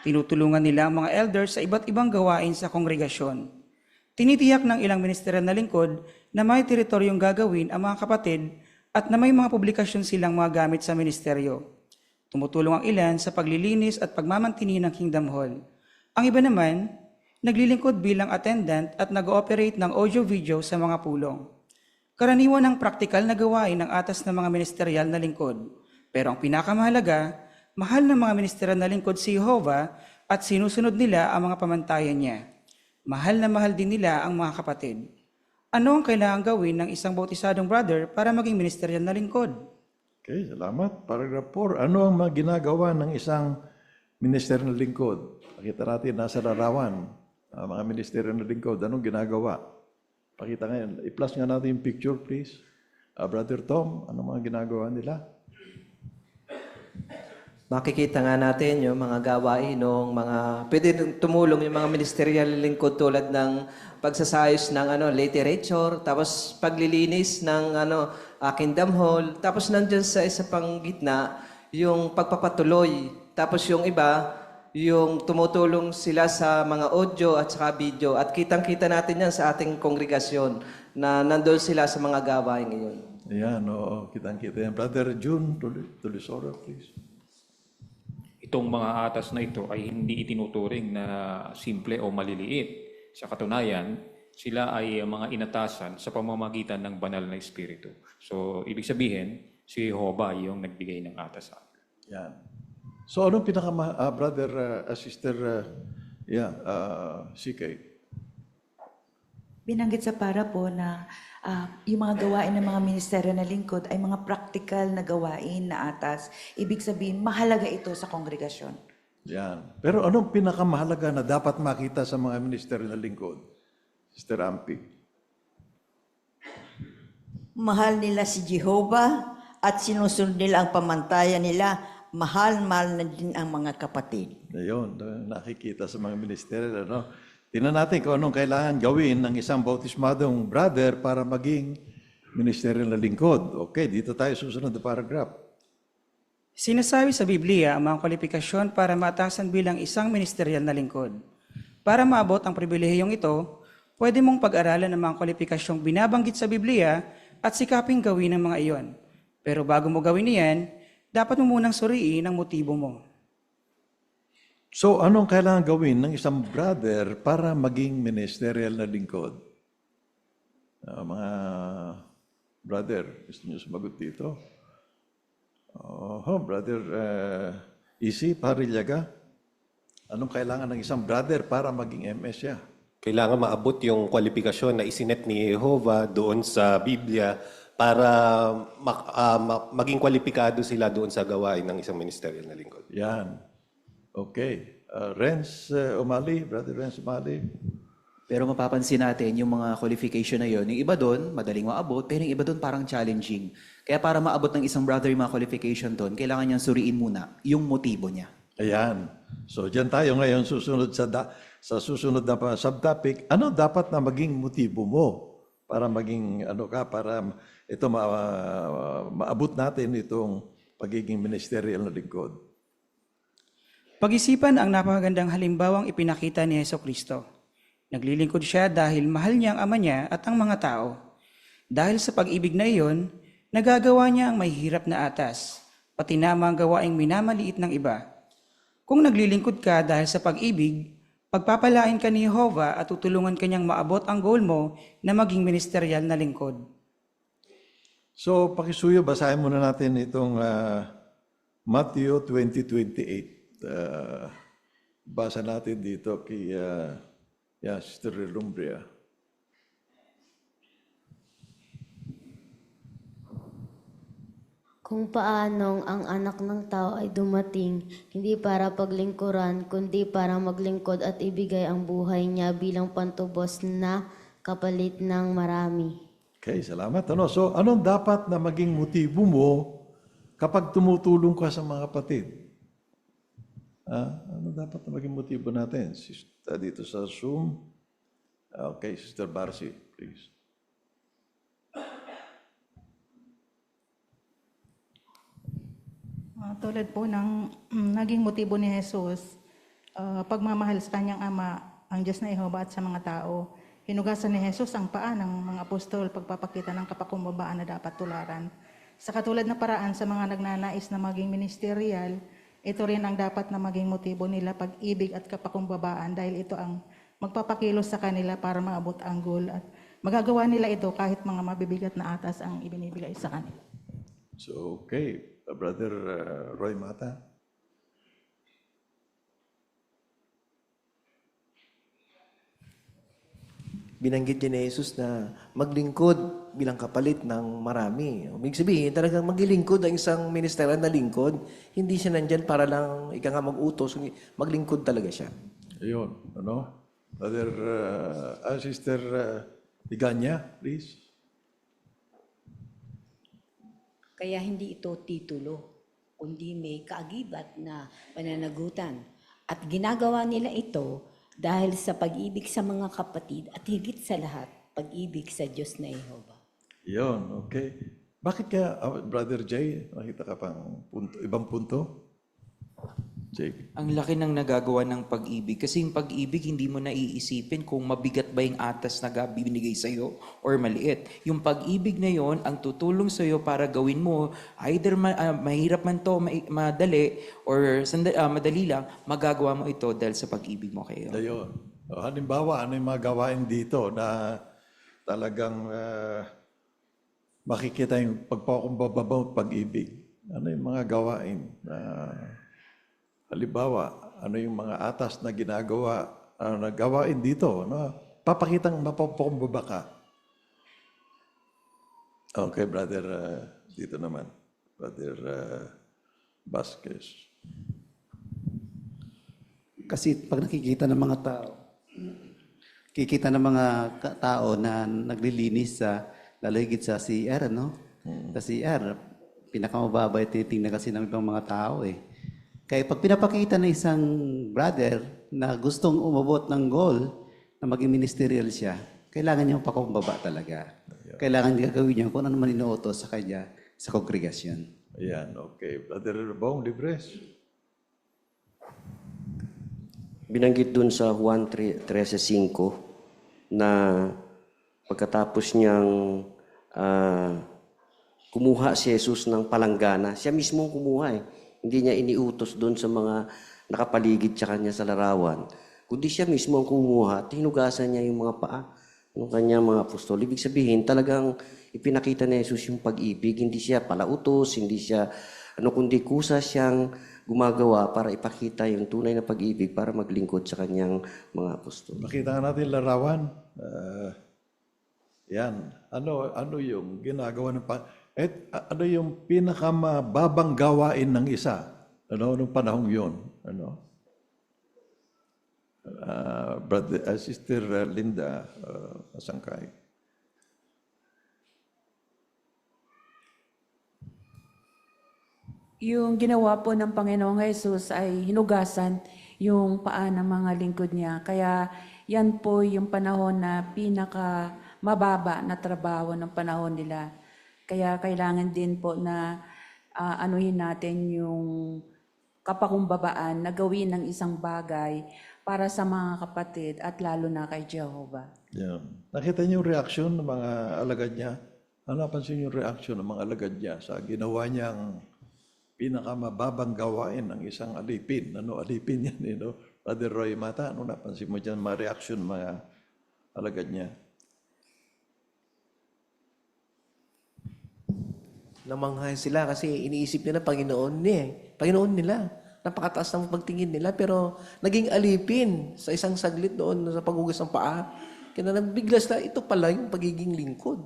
Tinutulungan nila ang mga elders sa iba't ibang gawain sa kongregasyon. Tinitiyak ng ilang ministerial na lingkod na may teritoryong gagawin ang mga kapatid at na may mga publikasyon silang mga gamit sa ministeryo. Tumutulong ang ilan sa paglilinis at pagmamantini ng Kingdom Hall. Ang iba naman, naglilingkod bilang attendant at nag-ooperate ng audio-video sa mga pulong. Karaniwan ang praktikal na gawain ng atas ng mga ministerial na lingkod. Pero ang pinakamahalaga, mahal ng mga ministerial na lingkod si Jehovah at sinusunod nila ang mga pamantayan niya. Mahal na mahal din nila ang mga kapatid. Ano ang kailangang gawin ng isang bautisadong brother para maging ministerial na lingkod? Okay, salamat. Paragraph 4. Ano ang mga ginagawa ng isang ministerial na lingkod? Pakita natin nasa larawan. Mga ministerial na lingkod, anong ginagawa? Pakita ngayon. I-plus nga natin yung picture, please. Brother Tom, anong mga ginagawa nila? Makikita nga natin yung mga gawain ng mga pwede tumulong yung mga ministerial lingkod tulad ng pagsasayos ng literature, tapos paglilinis ng Kingdom Hall, tapos nandiyan sa isa pang gitna yung pagpapatuloy. Tapos yung iba, yung tumutulong sila sa mga audio at saka video. At kitang-kita natin yan sa ating kongregasyon na nandun sila sa mga gawain ngayon. Ayan, oo, kitang-kita yan. Brother June Tulisoro, please. Itong mga atas na ito ay hindi itinuturing na simple o maliliit. Sa katunayan, sila ay mga inatasan sa pamamagitan ng banal na espiritu. So, ibig sabihin, si Jehovah yung nagbigay ng atasan. Yan. So, anong Sister CK? Binanggit sa para po na yung mga gawain ng mga ministeryo na lingkod ay mga practical na gawain na atas. Ibig sabihin, mahalaga ito sa kongregasyon. Yan. Pero anong pinakamahalaga na dapat makita sa mga ministeryo na lingkod? Sister Ampi. Mahal nila si Jehovah at sinusunod nila ang pamantayan nila. Mahal na din ang mga kapatid. Ayun, nakikita sa mga ministeryo. Tingnan natin kung anong kailangan gawin ng isang bautismadong brother para maging ministeryo na lingkod. Okay, dito tayo susunod na paragraph. Sinasabi sa Biblia ang mga kwalifikasyon para matasan bilang isang ministerial na lingkod. Para maabot ang pribilehiyong ito, pwede mong pag-aralan ang mga kwalipikasyong binabanggit sa Biblia at sikaping gawin ng mga iyon. Pero bago mo gawin iyan, dapat mo munang suriin ang motibo mo. So, anong kailangan gawin ng isang brother para maging ministerial na lingkod? Mga brother, gusto niyo sumagot dito? Brother Isi Parilyaga, anong kailangan ng isang brother para maging MS siya? Kailangan maabot yung kwalifikasyon na isinet ni Jehovah doon sa Biblia para maging kwalipikado sila doon sa gawain ng isang ministerial na lingkod. Yan. Okay. Renz Umali, Brother Renz Umali. Pero mapapansin natin yung mga qualification na yon, yung iba doon, madaling maabot, pero yung iba doon parang challenging. Kaya para maabot ng isang brother yung mga qualification doon, kailangan niyang suriin muna yung motibo niya. Ayan. So, dyan tayo ngayon susunod sa susunod na subtopic. Ano dapat na maging motibo mo para maging para ito maabot natin itong pagiging ministerial na lingkod? Pag-isipan ang napakagandang halimbawang ipinakita ni Hesukristo. Naglilingkod siya dahil mahal niya ang ama niya at ang mga tao. Dahil sa pag-ibig na iyon, nagagawa niya ang mahihirap na atas, pati na mga gawaing minamaliit ng iba. Kung naglilingkod ka dahil sa pag-ibig, pagpapalain ka ni Jehovah at tutulungan kanyang maabot ang goal mo na maging ministerial na lingkod. So, pakisuyo, basahin muna natin itong Matthew 20:28. Basa natin dito kay Sister Relumbria. Kung paanong ang anak ng tao ay dumating, hindi para paglingkuran, kundi para maglingkod at ibigay ang buhay niya bilang pantubos na kapalit ng marami. Okay, salamat. So, anong dapat na maging motibo mo kapag tumutulong ka sa mga kapatid? Ano dapat na maging motibo natin? Dito sa Zoom. Okay, Sister Barsi, please. Tulad po ng naging motibo ni Jesus, pagmamahal sa kanyang ama, ang Diyos na Jehovah at sa mga tao. Hinugasan ni Jesus ang paa ng mga apostol, pagpapakita ng kapakumbabaan na dapat tularan. Sa katulad na paraan sa mga nagnanais na maging ministerial, ito rin ang dapat na maging motibo nila, pag-ibig at kapakumbabaan, dahil ito ang magpapakilos sa kanila para maabot ang goal, at magagawa nila ito kahit mga mabibigat na atas ang ibinibigay sa kanila. So, okay. Brother Roy Mata. Binanggit din ni Jesus na maglingkod bilang kapalit ng marami. Ibig sabihin, talagang maglingkod ang isang ministerial na lingkod. Hindi siya nandyan para lang mag-utos. Maglingkod talaga siya. Ayun. Brother, Sister Iganya, please. Kaya hindi ito titulo, kundi may kaagibat na pananagutan. At ginagawa nila ito dahil sa pag-ibig sa mga kapatid at higit sa lahat, pag-ibig sa Diyos na Jehovah. Yun, okay. Bakit kaya, Brother Jay, nakita ka pang ibang punto? Jay. Ang laki ng nagagawa ng pag-ibig. Kasi yung pag-ibig, hindi mo naiisipin kung mabigat ba yung atas na binigay sa'yo or maliit. Yung pag-ibig na yon ang tutulong sa'yo para gawin mo, either mahirap man to, madali, or madali lang, magagawa mo ito dahil sa pag-ibig mo kayo. Ayun. Halimbawa, ano yung mga gawain dito na talagang makikita yung pagpakumbababa, pag-ibig? Ano yung mga gawain na halimbawa, ano yung mga atas na ginagawa, na gawain dito, papakitang mapapakumbaba ka. Okay, Brother, dito naman. Brother Vasquez. Kasi pag nakikita ng mga tao, na naglilinis lalo higit sa CR, Sa CR, pinakamababa titingnan kasi ng ibang mga tao eh. Kaya pag pinapakita ng isang brother na gustong umabot ng goal na maging ministerial siya, kailangan niyang pakumbaba talaga. Kailangan niya gawin niya kung ano man inuutos sa kanya sa kongregasyon. Ayan, okay. Brother Bong Libres. Binanggit dun sa Juan 13:5 na pagkatapos niyang kumuha si Jesus ng palanggana, siya mismo kumuha eh. Hindi niya iniutos doon sa mga nakapaligid sa kanya sa larawan, kundi siya mismo ang kumuha at hinugasan niya yung mga paa ng kanyang mga apostol. Ibig sabihin, talagang ipinakita ni Jesus yung pag-ibig. Hindi siya palautos, hindi siya kundi kusa siyang gumagawa para ipakita yung tunay na pag-ibig para maglingkod sa kanyang mga apostol. Makita nga natin larawan. Yan. Ano yung ginagawa ng ano yung pinakamababang gawain ng isa? Nung panahong yun? Sister Linda Asangkay. Yung ginawa po ng Panginoong Jesus ay hinugasan yung paa ng mga lingkod niya. Kaya yan po yung panahon na pinaka mababa na trabaho ng panahon nila. Kaya kailangan din po na anuhin natin yung kapakumbabaan na gawin ng isang bagay para sa mga kapatid at lalo na kay Jehovah. Yeah. Nakita niyo yung reaksyon ng mga alagad niya? Napansin niyo yung reaksyon ng mga alagad niya sa ginawa niyang pinakamababang gawain ng isang alipin. Alipin yan, Brother Roy Mata, napansin mo dyan mga reaksyon mga alagad niya? Namanghay sila kasi iniisip nila Panginoon nila. Napakataas ng pagtingin nila pero naging alipin sa isang saglit doon sa paghugas ng paa. Kaya nabigla sila, ito pala yung pagiging lingkod.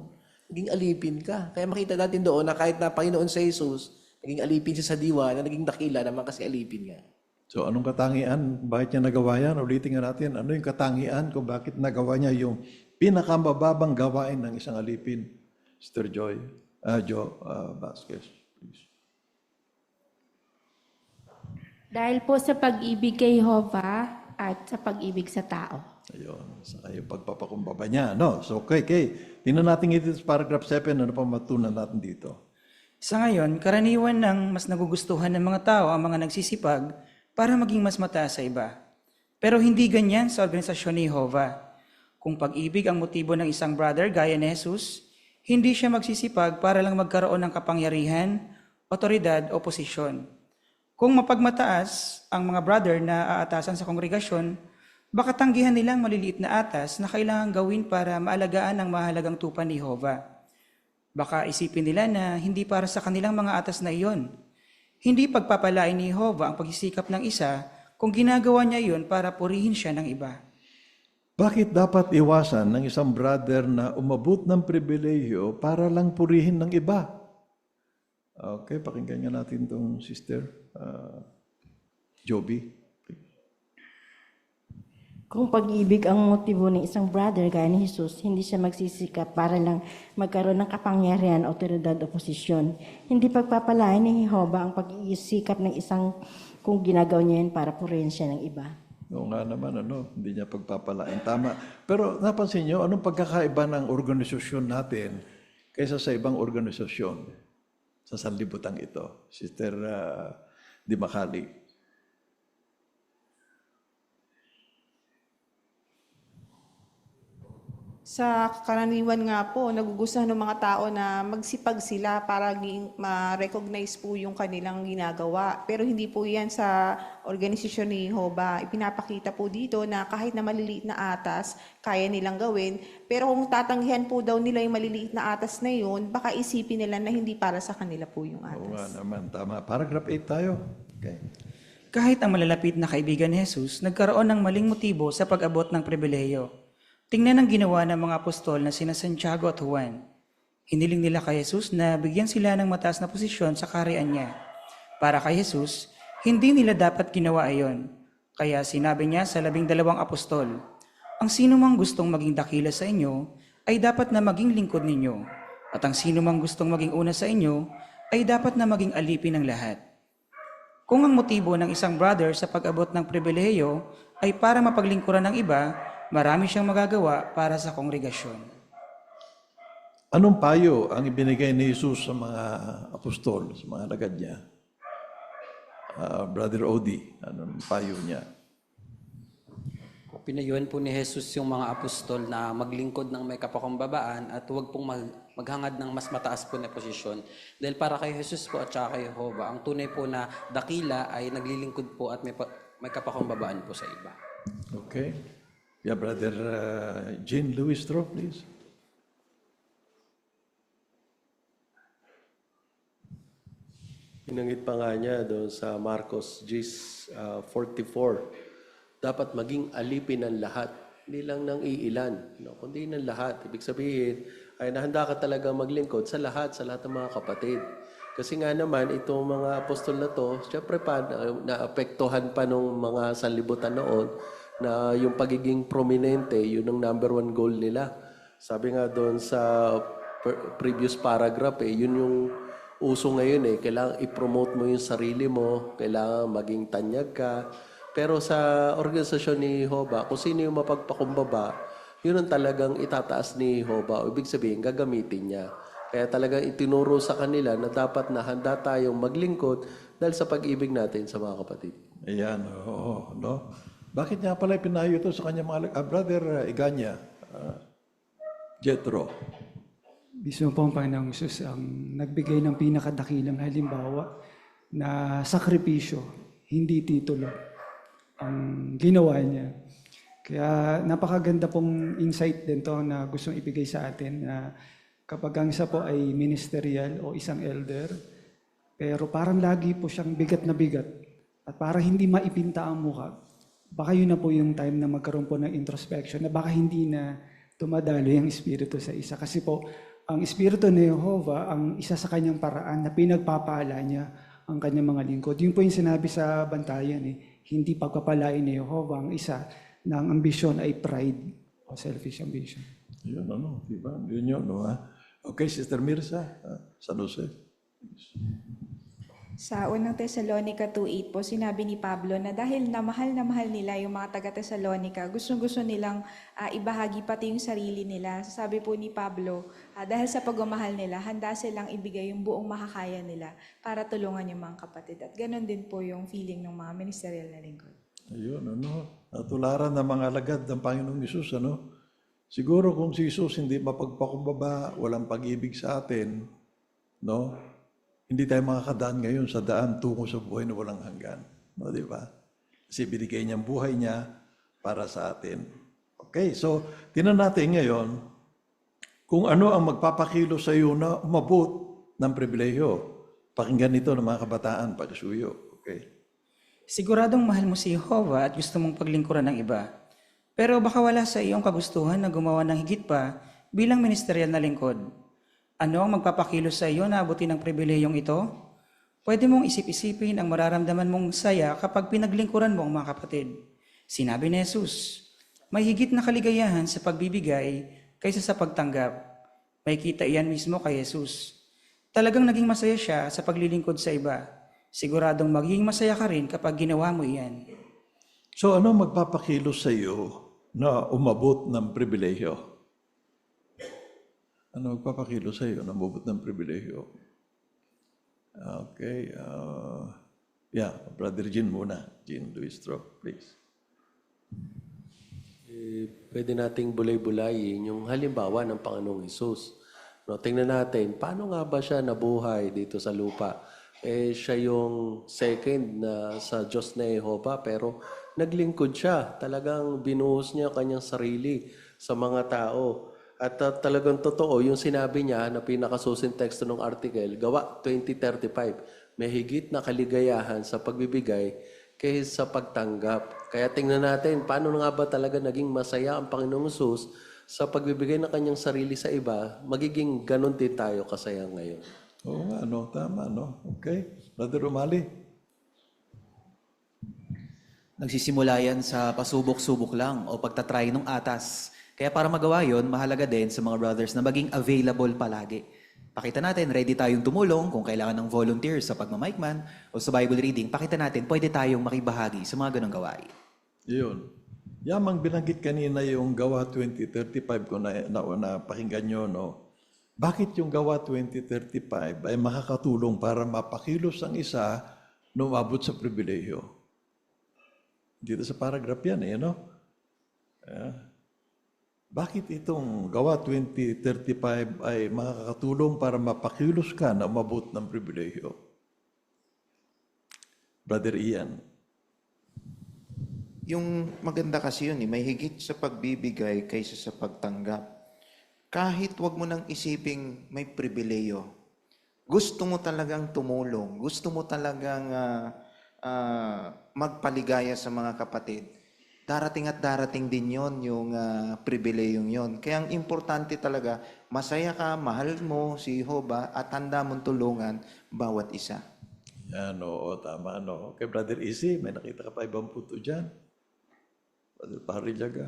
Naging alipin ka. Kaya makita natin doon na kahit na Panginoon sa Jesus, naging alipin siya sa diwa na naging dakila naman kasi alipin nga. So anong katangian? Bakit niya nagawa yan? Ulitin nga natin, ano yung katangian kung bakit nagawa niya yung pinakamababang gawain ng isang alipin? Sister Joe Vasquez, please. Dahil po sa pag-ibig kay Jehovah at sa pag-ibig sa tao. Ayun, sa yung pagpapakumbaba niya. So, okay. Tingnan natin ito sa paragraph 7, ano pa matunan natin dito? Sa ngayon, karaniwan ng mas nagugustuhan ng mga tao ang mga nagsisipag para maging mas mataas sa iba. Pero hindi ganyan sa organisasyon ni Jehovah. Kung pag-ibig ang motibo ng isang brother gaya ni Jesus, hindi siya magsisipag para lang magkaroon ng kapangyarihan, otoridad o posisyon. Kung mapagmataas ang mga brother na aatasan sa kongregasyon, baka tanggihan nilang maliliit na atas na kailangan gawin para maalagaan ang mahalagang tupa ni Jehovah. Baka isipin nila na hindi para sa kanilang mga atas na iyon. Hindi pagpapalain ni Jehovah ang pagsisikap ng isa kung ginagawa niya iyon para purihin siya ng iba. Bakit dapat iwasan ng isang brother na umabot ng pribilehiyo para lang purihin ng iba? Okay, pakinggan nga natin itong Sister Joby. Kung pag-ibig ang motibo ng isang brother gaya ni Jesus, hindi siya magsisikap para lang magkaroon ng kapangyarihan, otoridad o posisyon. Hindi pagpapalain ni Jehovah ang pag-iisikap ng isang kung ginagawa niya yan para purihin siya ng iba. Oo nga naman, hindi niya pagpapalain. Tama. Pero napansin niyo, anong pagkakaiba ng organisasyon natin kaysa sa ibang organisasyon sa sanlibutan ito? Sister Di Macali. Sa karaniwan nga po, nagugustuhan ng mga tao na magsipag sila para ma-recognize po yung kanilang ginagawa. Pero hindi po yan sa organisasyon ni Jehovah. Ipinapakita po dito na kahit na maliliit na atas, kaya nilang gawin. Pero kung tatanggihan po daw nila yung maliliit na atas na yun, baka isipin nila na hindi para sa kanila po yung atas. Oo nga naman, tama. Paragraph 8 tayo. Okay. Kahit ang malalapit na kaibigan ni Jesus, nagkaroon ng maling motibo sa pag-abot ng pribilehiyo. Tingnan ang ginawa ng mga apostol na sina Santiago at Juan. Hiniling nila kay Jesus na bigyan sila ng mataas na posisyon sa kaharian niya. Para kay Jesus, hindi nila dapat ginawa ayon. Kaya sinabi niya sa 12 apostol, ang sino mang gustong maging dakila sa inyo, ay dapat na maging lingkod ninyo. At ang sino mang gustong maging una sa inyo, ay dapat na maging alipin ng lahat. Kung ang motibo ng isang brother sa pag-abot ng pribilehiyo ay para mapaglingkuran ng iba, marami siyang magagawa para sa kongregasyon. Anong payo ang ibinigay ni Jesus sa mga apostol, sa mga alagad niya? Brother Odi, anong payo niya? Pinayuhan po ni Jesus yung mga apostol na maglingkod ng may kapakumbabaan at huwag pong maghangad ng mas mataas po na posisyon. Dahil para kay Jesus po at saka kay Jehovah, ang tunay po na dakila ay naglilingkod po at may may kapakumbabaan po sa iba. Okay. Yeah, Brother Jean Louis Tro, please. Binanggit pa nga niya doon sa Marcos 44, dapat maging alipin ng lahat, hindi lang ng iilan, no? Kundi ng lahat. Ibig sabihin, ay nahanda ka talaga maglingkod sa lahat ng mga kapatid. Kasi nga naman, itong mga apostol na to, syempre pa, naapektuhan pa nung mga sanlibutan noon, na yung pagiging prominente, yun ang number one goal nila. Sabi nga doon sa previous paragraph, yun yung uso ngayon kailangan i-promote mo yung sarili mo, kailangan maging tanyag ka. Pero sa organisasyon ni Jehovah, kung sino yung mapagpakumbaba, yun ang talagang itataas ni Jehovah. Ibig sabihin, gagamitin niya. Kaya talagang itinuro sa kanila na dapat na handa tayong maglingkod dahil sa pag-ibig natin sa mga kapatid. Ayan, oo, no? Bakit nga pala pinayo ito sa kanya mga Brother Iganya, Jethro? Mismo po ang Panginoong Jesus ang nagbigay ng pinakadakilang halimbawa na sakripisyo, hindi titulo, ang ginawa niya. Kaya napakaganda pong insight din to na gustong ibigay sa atin na kapag ang isa po ay ministerial o isang elder, pero parang lagi po siyang bigat na bigat at parang hindi maipinta ang mukha, baka yun na po yung time na magkaroon po ng introspection na baka hindi na tumadalo yung Espiritu sa isa. Kasi po, ang Espiritu ni Jehovah, ang isa sa kanyang paraan na pinagpapala niya ang kanyang mga lingkod. Yun po yung sinabi sa bantayan, hindi pagpapalain ni Jehovah ang isa na ang ambisyon ay pride o selfish ambition. Yun, diba? Yun, no? Okay, Sister Mirza, San Jose. Sa unang Thessalonica 2:8 po, sinabi ni Pablo na dahil na mahal nila yung mga taga-Thessalonica, gustong-gusto nilang ibahagi pati yung sarili nila. Sabi po ni Pablo, dahil sa pagmamahal nila, handa silang ibigay yung buong makakaya nila para tulungan yung mga kapatid. At ganun din po yung feeling ng mga ministerial na lingkod. Ayun, natularan ng mga alagad ng Panginoong Isus, Siguro kung si Isus hindi mapagpakumbaba, walang pag-ibig sa atin, no? Hindi tayo makakadaan ngayon sa daan tungo sa buhay na walang hanggan. No, di ba? Kasi binigay niya ang buhay niya para sa atin. Okay, so tinan natin ngayon kung ano ang magpapakilo sa iyo na umabot ng pribilehiyo. Pakinggan ito ng mga kabataan pagkasuyo. Okay. Siguradong mahal mo si Jehovah at gusto mong paglingkuran ng iba. Pero baka wala sa iyong kagustuhan na gumawa ng higit pa bilang ministerial na lingkod. Ano ang magpapakilos sa iyo na abutin ng pribilehiyong ito? Pwede mong isip-isipin ang mararamdaman mong saya kapag pinaglingkuran mo ang mga kapatid. Sinabi ni Jesus, may higit na kaligayahan sa pagbibigay kaysa sa pagtanggap. May kita iyan mismo kay Jesus. Talagang naging masaya siya sa paglilingkod sa iba. Siguradong magiging masaya ka rin kapag ginawa mo iyan. So ano magpapakilos sa iyo na umabot ng pribilehyo? Ano magpapakilo sa iyo na umabot ng pribilehyo? Okay. Brother Jean muna. Jean Louis Tro, please. Pwede nating bulay-bulayin yung halimbawa ng Panginoong Hesus. No, tingnan natin, paano nga ba siya nabuhay dito sa lupa? Siya yung second na sa Diyos na Jehovah, pero naglingkod siya. Talagang binuhos niya kanyang sarili sa mga tao. At talagang totoo, yung sinabi niya na pinakasusing teksto ng article, Gawa 20:35, may higit na kaligayahan sa pagbibigay kaysa sa pagtanggap. Kaya tingnan natin, paano nga ba talaga naging masaya ang Panginoong Hesus sa pagbibigay ng kanyang sarili sa iba, magiging ganun din tayo kasaya ngayon. Oo nga, tama, Okay. Brother Umali. Nagsisimula yan sa pasubok-subok lang o pagtatry ng atas. Kaya para magawa yon, mahalaga din sa mga brothers na maging available palagi. Pakita natin, ready tayong tumulong kung kailangan ng volunteers sa pagmamikman o sa Bible reading. Pakita natin, pwede tayong makibahagi sa mga ganong gawain. Yun. Yamang binanggit kanina yung Gawa 20:35 ko na pakinggan nyo, Bakit yung Gawa 20:35 ay makakatulong para mapakilos ang isa na umabot sa pribilehyo? Dito sa paragraph yan, Bakit itong Gawa 20:35 ay makakatulong para mapakilos ka na umabot ng pribilehyo? Brother Ian. Yung maganda kasi yun, may higit sa pagbibigay kaysa sa pagtanggap. Kahit wag mo nang isiping may pribileyo, gusto mo talagang tumulong, gusto mo talagang magpaligaya sa mga kapatid, darating at darating din yon yung pribileyong yon. Kaya ang importante talaga, masaya ka, mahal mo si Jehovah at handa mong tulungan bawat isa. Yan, oo, tama, no. Kay Brother Easy, may nakita ka pa ibang punto dyan. Brother Parillaga.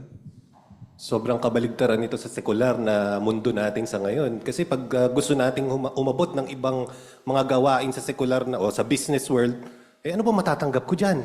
Sobrang kabaligtaran nito sa sekular na mundo natin sa ngayon. Kasi pag gusto nating umabot ng ibang mga gawain sa sekular na o sa business world, ano ba matatanggap ko dyan?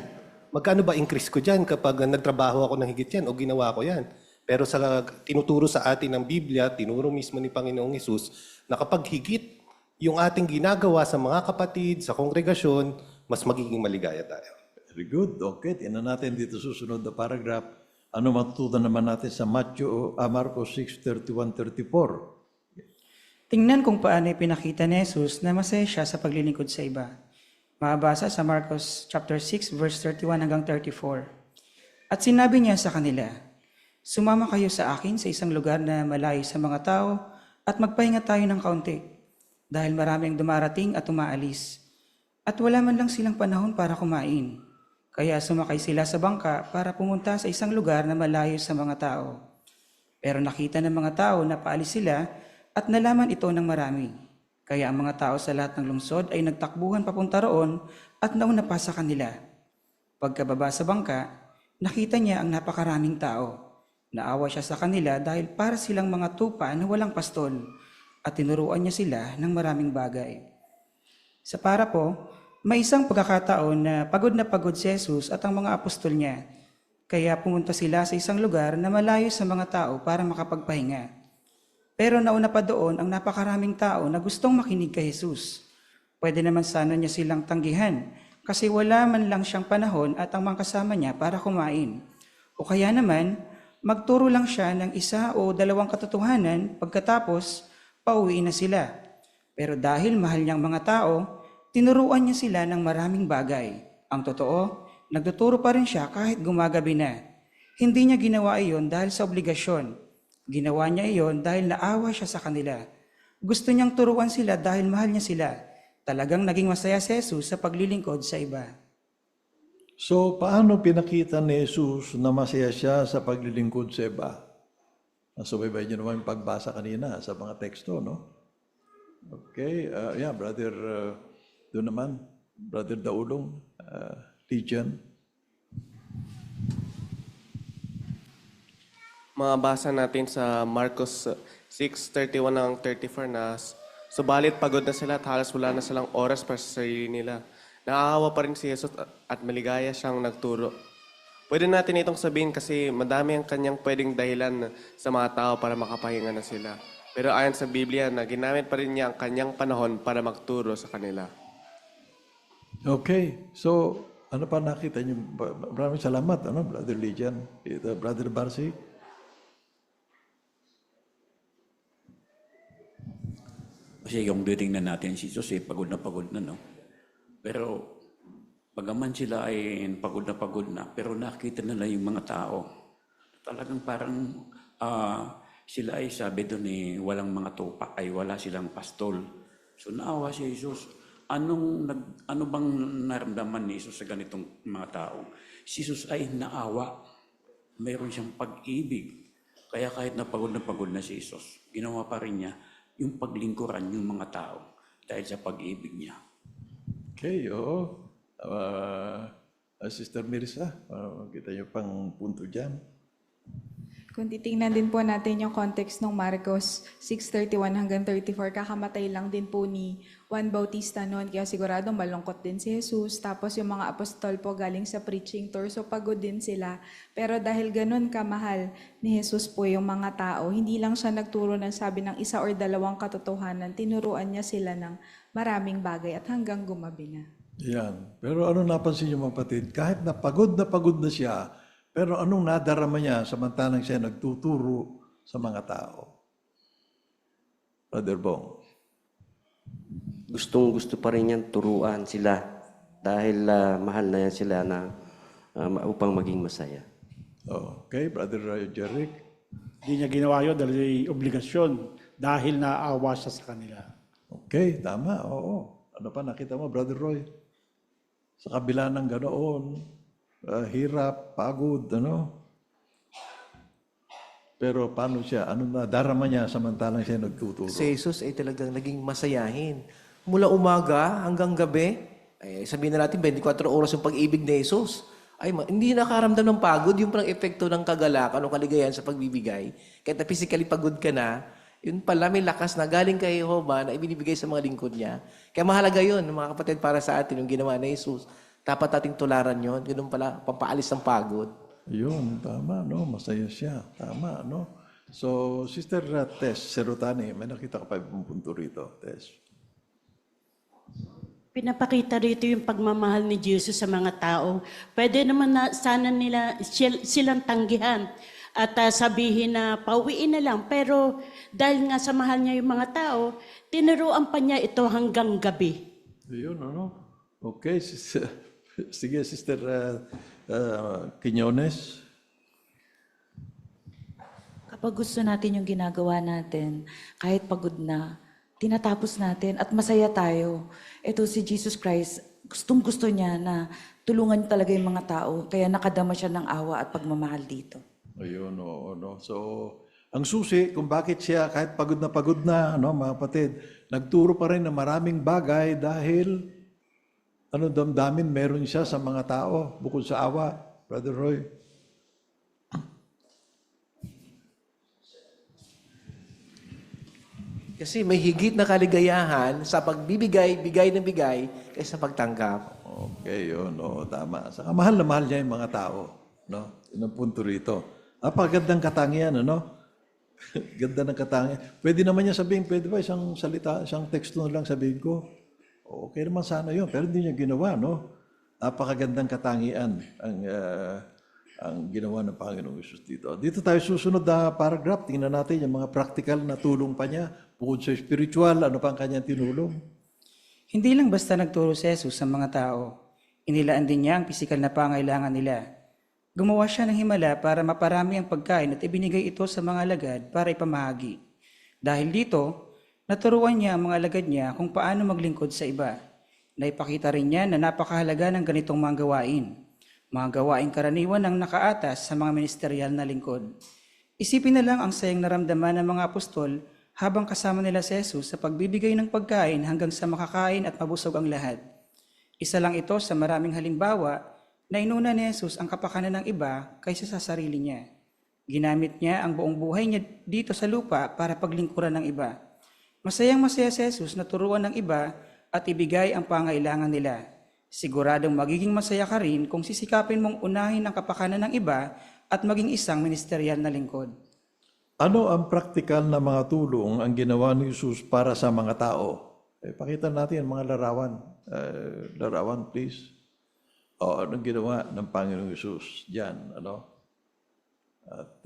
Magkano ba increase ko dyan kapag nagtrabaho ako ng higit yan o ginawa ko yan? Pero sa tinuturo sa atin ng Biblia, tinuro mismo ni Panginoong Hesus, na kapag higit yung ating ginagawa sa mga kapatid, sa kongregasyon, mas magiging maligaya tayo. Very good. Okay, tingnan natin dito susunod na paragraph. Ano matutunan naman natin sa Marcos 6:31-34? Tingnan kung paano ipinakita ni Jesus na masaya siya sa paglilingkod sa iba. Mabasa sa Marcos chapter 6 verse 31 hanggang 34. At sinabi niya sa kanila, "Sumama kayo sa akin sa isang lugar na malayo sa mga tao at magpahinga tayo ng kaunti, dahil maraming dumarating at umaalis. At wala man lang silang panahon para kumain. Kaya sumakay sila sa bangka para pumunta sa isang lugar na malayo sa mga tao. Pero nakita ng mga tao na paalis sila at nalaman ito ng marami. Kaya ang mga tao sa lahat ng lungsod ay nagtakbuhan papunta roon at nauna pa sa kanila. Pagkababa sa bangka, nakita niya ang napakaraming tao. Naawa siya sa kanila dahil para silang mga tupa na walang pastol at tinuruan niya sila ng maraming bagay." Sa para po, may isang pagkakataon na pagod si Jesus at ang mga apostol niya. Kaya pumunta sila sa isang lugar na malayo sa mga tao para makapagpahinga. Pero nauna pa doon ang napakaraming tao na gustong makinig kay Jesus. Pwede naman sana niya silang tanggihan kasi wala man lang siyang panahon at ang mga kasama niya para kumain. O kaya naman, magturo lang siya ng 1 o 2 katotohanan pagkatapos pauwi na sila. Pero dahil mahal niyang mga tao, tinuruan niya sila ng maraming bagay. Ang totoo, nagtuturo pa rin siya kahit gumagabi na. Hindi niya ginawa iyon dahil sa obligasyon. Ginawa niya iyon dahil naawa siya sa kanila. Gusto niyang turuan sila dahil mahal niya sila. Talagang naging masaya si Jesus sa paglilingkod sa iba. So, paano pinakita ni Jesus na masaya siya sa paglilingkod sa iba? Nasubaybay niyo naman yung pagbasa kanina sa mga teksto, no? Okay, brother, doon naman, Brother Daulong, Legion. Mabasa natin sa Marcos 6:31 hanggang 34 na, "Subalit pagod na sila at halos wala na silang oras para sa sarili nila. Naaawa pa rin si Jesus at maligaya siyang nagturo." Pwede natin itong sabihin kasi madami ang kanyang pwedeng dahilan sa mga tao para makapahinga na sila. Pero ayon sa Biblia na ginamit pa rin niya ang kanyang panahon para magturo sa kanila. Okay, so ano pa nakita niyo? Maraming salamat, Brother Legion. Brother Barsi. Kasi yung titingnan natin si Jesus, pagod na, no? Pero pagaman sila ay pagod na, pero nakita nila yung mga tao. Talagang parang sila ay sabi doon walang mga tupa, ay wala silang pastol. So naawa si Jesus. Ano bang naramdaman ni Jesus sa ganitong mga tao? Si Jesus ay naawa. Mayroon siyang pag-ibig. Kaya kahit napagod na si Jesus, ginawa pa rin niya yung paglingkuran yung mga tao dahil sa pag-ibig niya. Okay, oo. Sister Mirza, kita niyo pang punto dyan. Kung titingnan din po natin yung context ng Marcos 6:31 hanggang 34, kakamatay lang din po ni Juan Bautista noon. Kaya siguradong malungkot din si Jesus. Tapos yung mga apostol po galing sa preaching tour, so pagod din sila. Pero dahil ganun kamahal ni Jesus po yung mga tao, hindi lang siya nagturo ng sabi ng 1 or 2 katotohanan, tinuruan niya sila ng maraming bagay at hanggang gumabi na. Yan. Pero ano napansin niyo mga kapatid? Kahit na pagod na siya, pero anong nadarama niya samantalang siya nagtuturo sa mga tao? Brother Bong. Gustong-gusto pa rin niyang turuan sila dahil mahal na yan sila na upang maging masaya. Okay, Brother Jeric. Hindi niya ginawa yun dahil may obligasyon dahil naawa siya sa kanila. Okay, tama, oo. Ano pa nakita mo, Brother Roy? Sa kabila ng ganoon, hirap, pagod, ano? Pero paano siya? Ano na darama niya samantalang siya nagtuturo? Si Jesus ay talagang naging masayahin. Mula umaga hanggang gabi, ay sabihin na natin 24 oras yung pag-ibig ni Jesus. Ay, hindi nakaramdam ng pagod, yung parang epekto ng kagalakan o kaligayahan sa pagbibigay. Kahit na physically pagod ka na, yun pala may lakas na galing kay Jehovah na ibinibigay sa mga lingkod niya. Kaya mahalaga yun, mga kapatid, para sa atin, yung ginawa ni Jesus. Dapat nating tularan yun. Ganun pala, pampaalis ng pagod. Yun, tama, no? Masaya siya. Tama, no? So, Sister Tess Serutani, may nakita ka pa ibang punto rito, Tess. Pinapakita rito yung pagmamahal ni Jesus sa mga tao. Pwede naman na sana nila silang tanggihan at sabihin na pauwiin na lang. Pero dahil nga sa mahal niya yung mga tao, tinuruan pa niya ito hanggang gabi. Yun, ano? Okay, sige, Sister Quiñones. Kapag gusto natin yung ginagawa natin, kahit pagod na, tinatapos natin at masaya tayo. Ito si Jesus Christ, gustong-gusto niya na tulungan talaga yung mga tao. Kaya nakadama siya ng awa at pagmamahal dito. Ayun, oo, no? So, ang susi kung bakit siya kahit pagod na, no, mga kapatid, nagturo pa rin ng maraming bagay dahil damdamin meron siya sa mga tao bukod sa awa, Brother Roy. Kasi may higit na kaligayahan sa bigay ng bigay kaysa pagtanggap. Okay, yun, no, tama. Saka mahal na mahal niya yung mga tao, no? Yun ang punto rito. Napakagandang katangian, ano? Ganda ng katangian. Pwede naman niya sabihin, pwede ba isang salita, isang teksto na lang sabihin ko? Okay naman sana yun, pero hindi niya ginawa, no? Napakagandang katangian ang ginawa ng Panginoong Hesus dito. Dito tayo susunod na paragraph. Tingnan natin yung mga practical na tulong pa niya. Bukod sa spiritual, ano pa ang kanyang tinulong? Hindi lang basta nagturo si Jesus sa mga tao. Inilaan din niya ang pisikal na pangailangan nila. Gumawa siya ng himala para maparami ang pagkain at ibinigay ito sa mga alagad para ipamahagi. Dahil dito, naturuan niya ang mga alagad niya kung paano maglingkod sa iba. Naipakita rin niya na napakahalaga ng ganitong mga gawain. Mga gawaing karaniwan ng nakaatas sa mga ministeryal na lingkod. Isipin na lang ang sayang naramdaman ng mga apostol habang kasama nila si Jesus sa pagbibigay ng pagkain hanggang sa makakain at mabusog ang lahat. Isa lang ito sa maraming halimbawa na inuna ni Jesus ang kapakanan ng iba kaysa sa sarili niya. Ginamit niya ang buong buhay niya dito sa lupa para paglingkuran ng iba. Masayang-masaya si Jesus na turuan ng iba at ibigay ang pangailangan nila. Siguradong magiging masaya ka rin kung sisikapin mong unahin ang kapakanan ng iba at maging isang ministeryal na lingkod. Ano ang praktikal na mga tulong ang ginawa ni Jesus para sa mga tao? Pakita natin ang mga larawan. Larawan, please. Anong ginawa ng Panginoong Jesus diyan, ano? At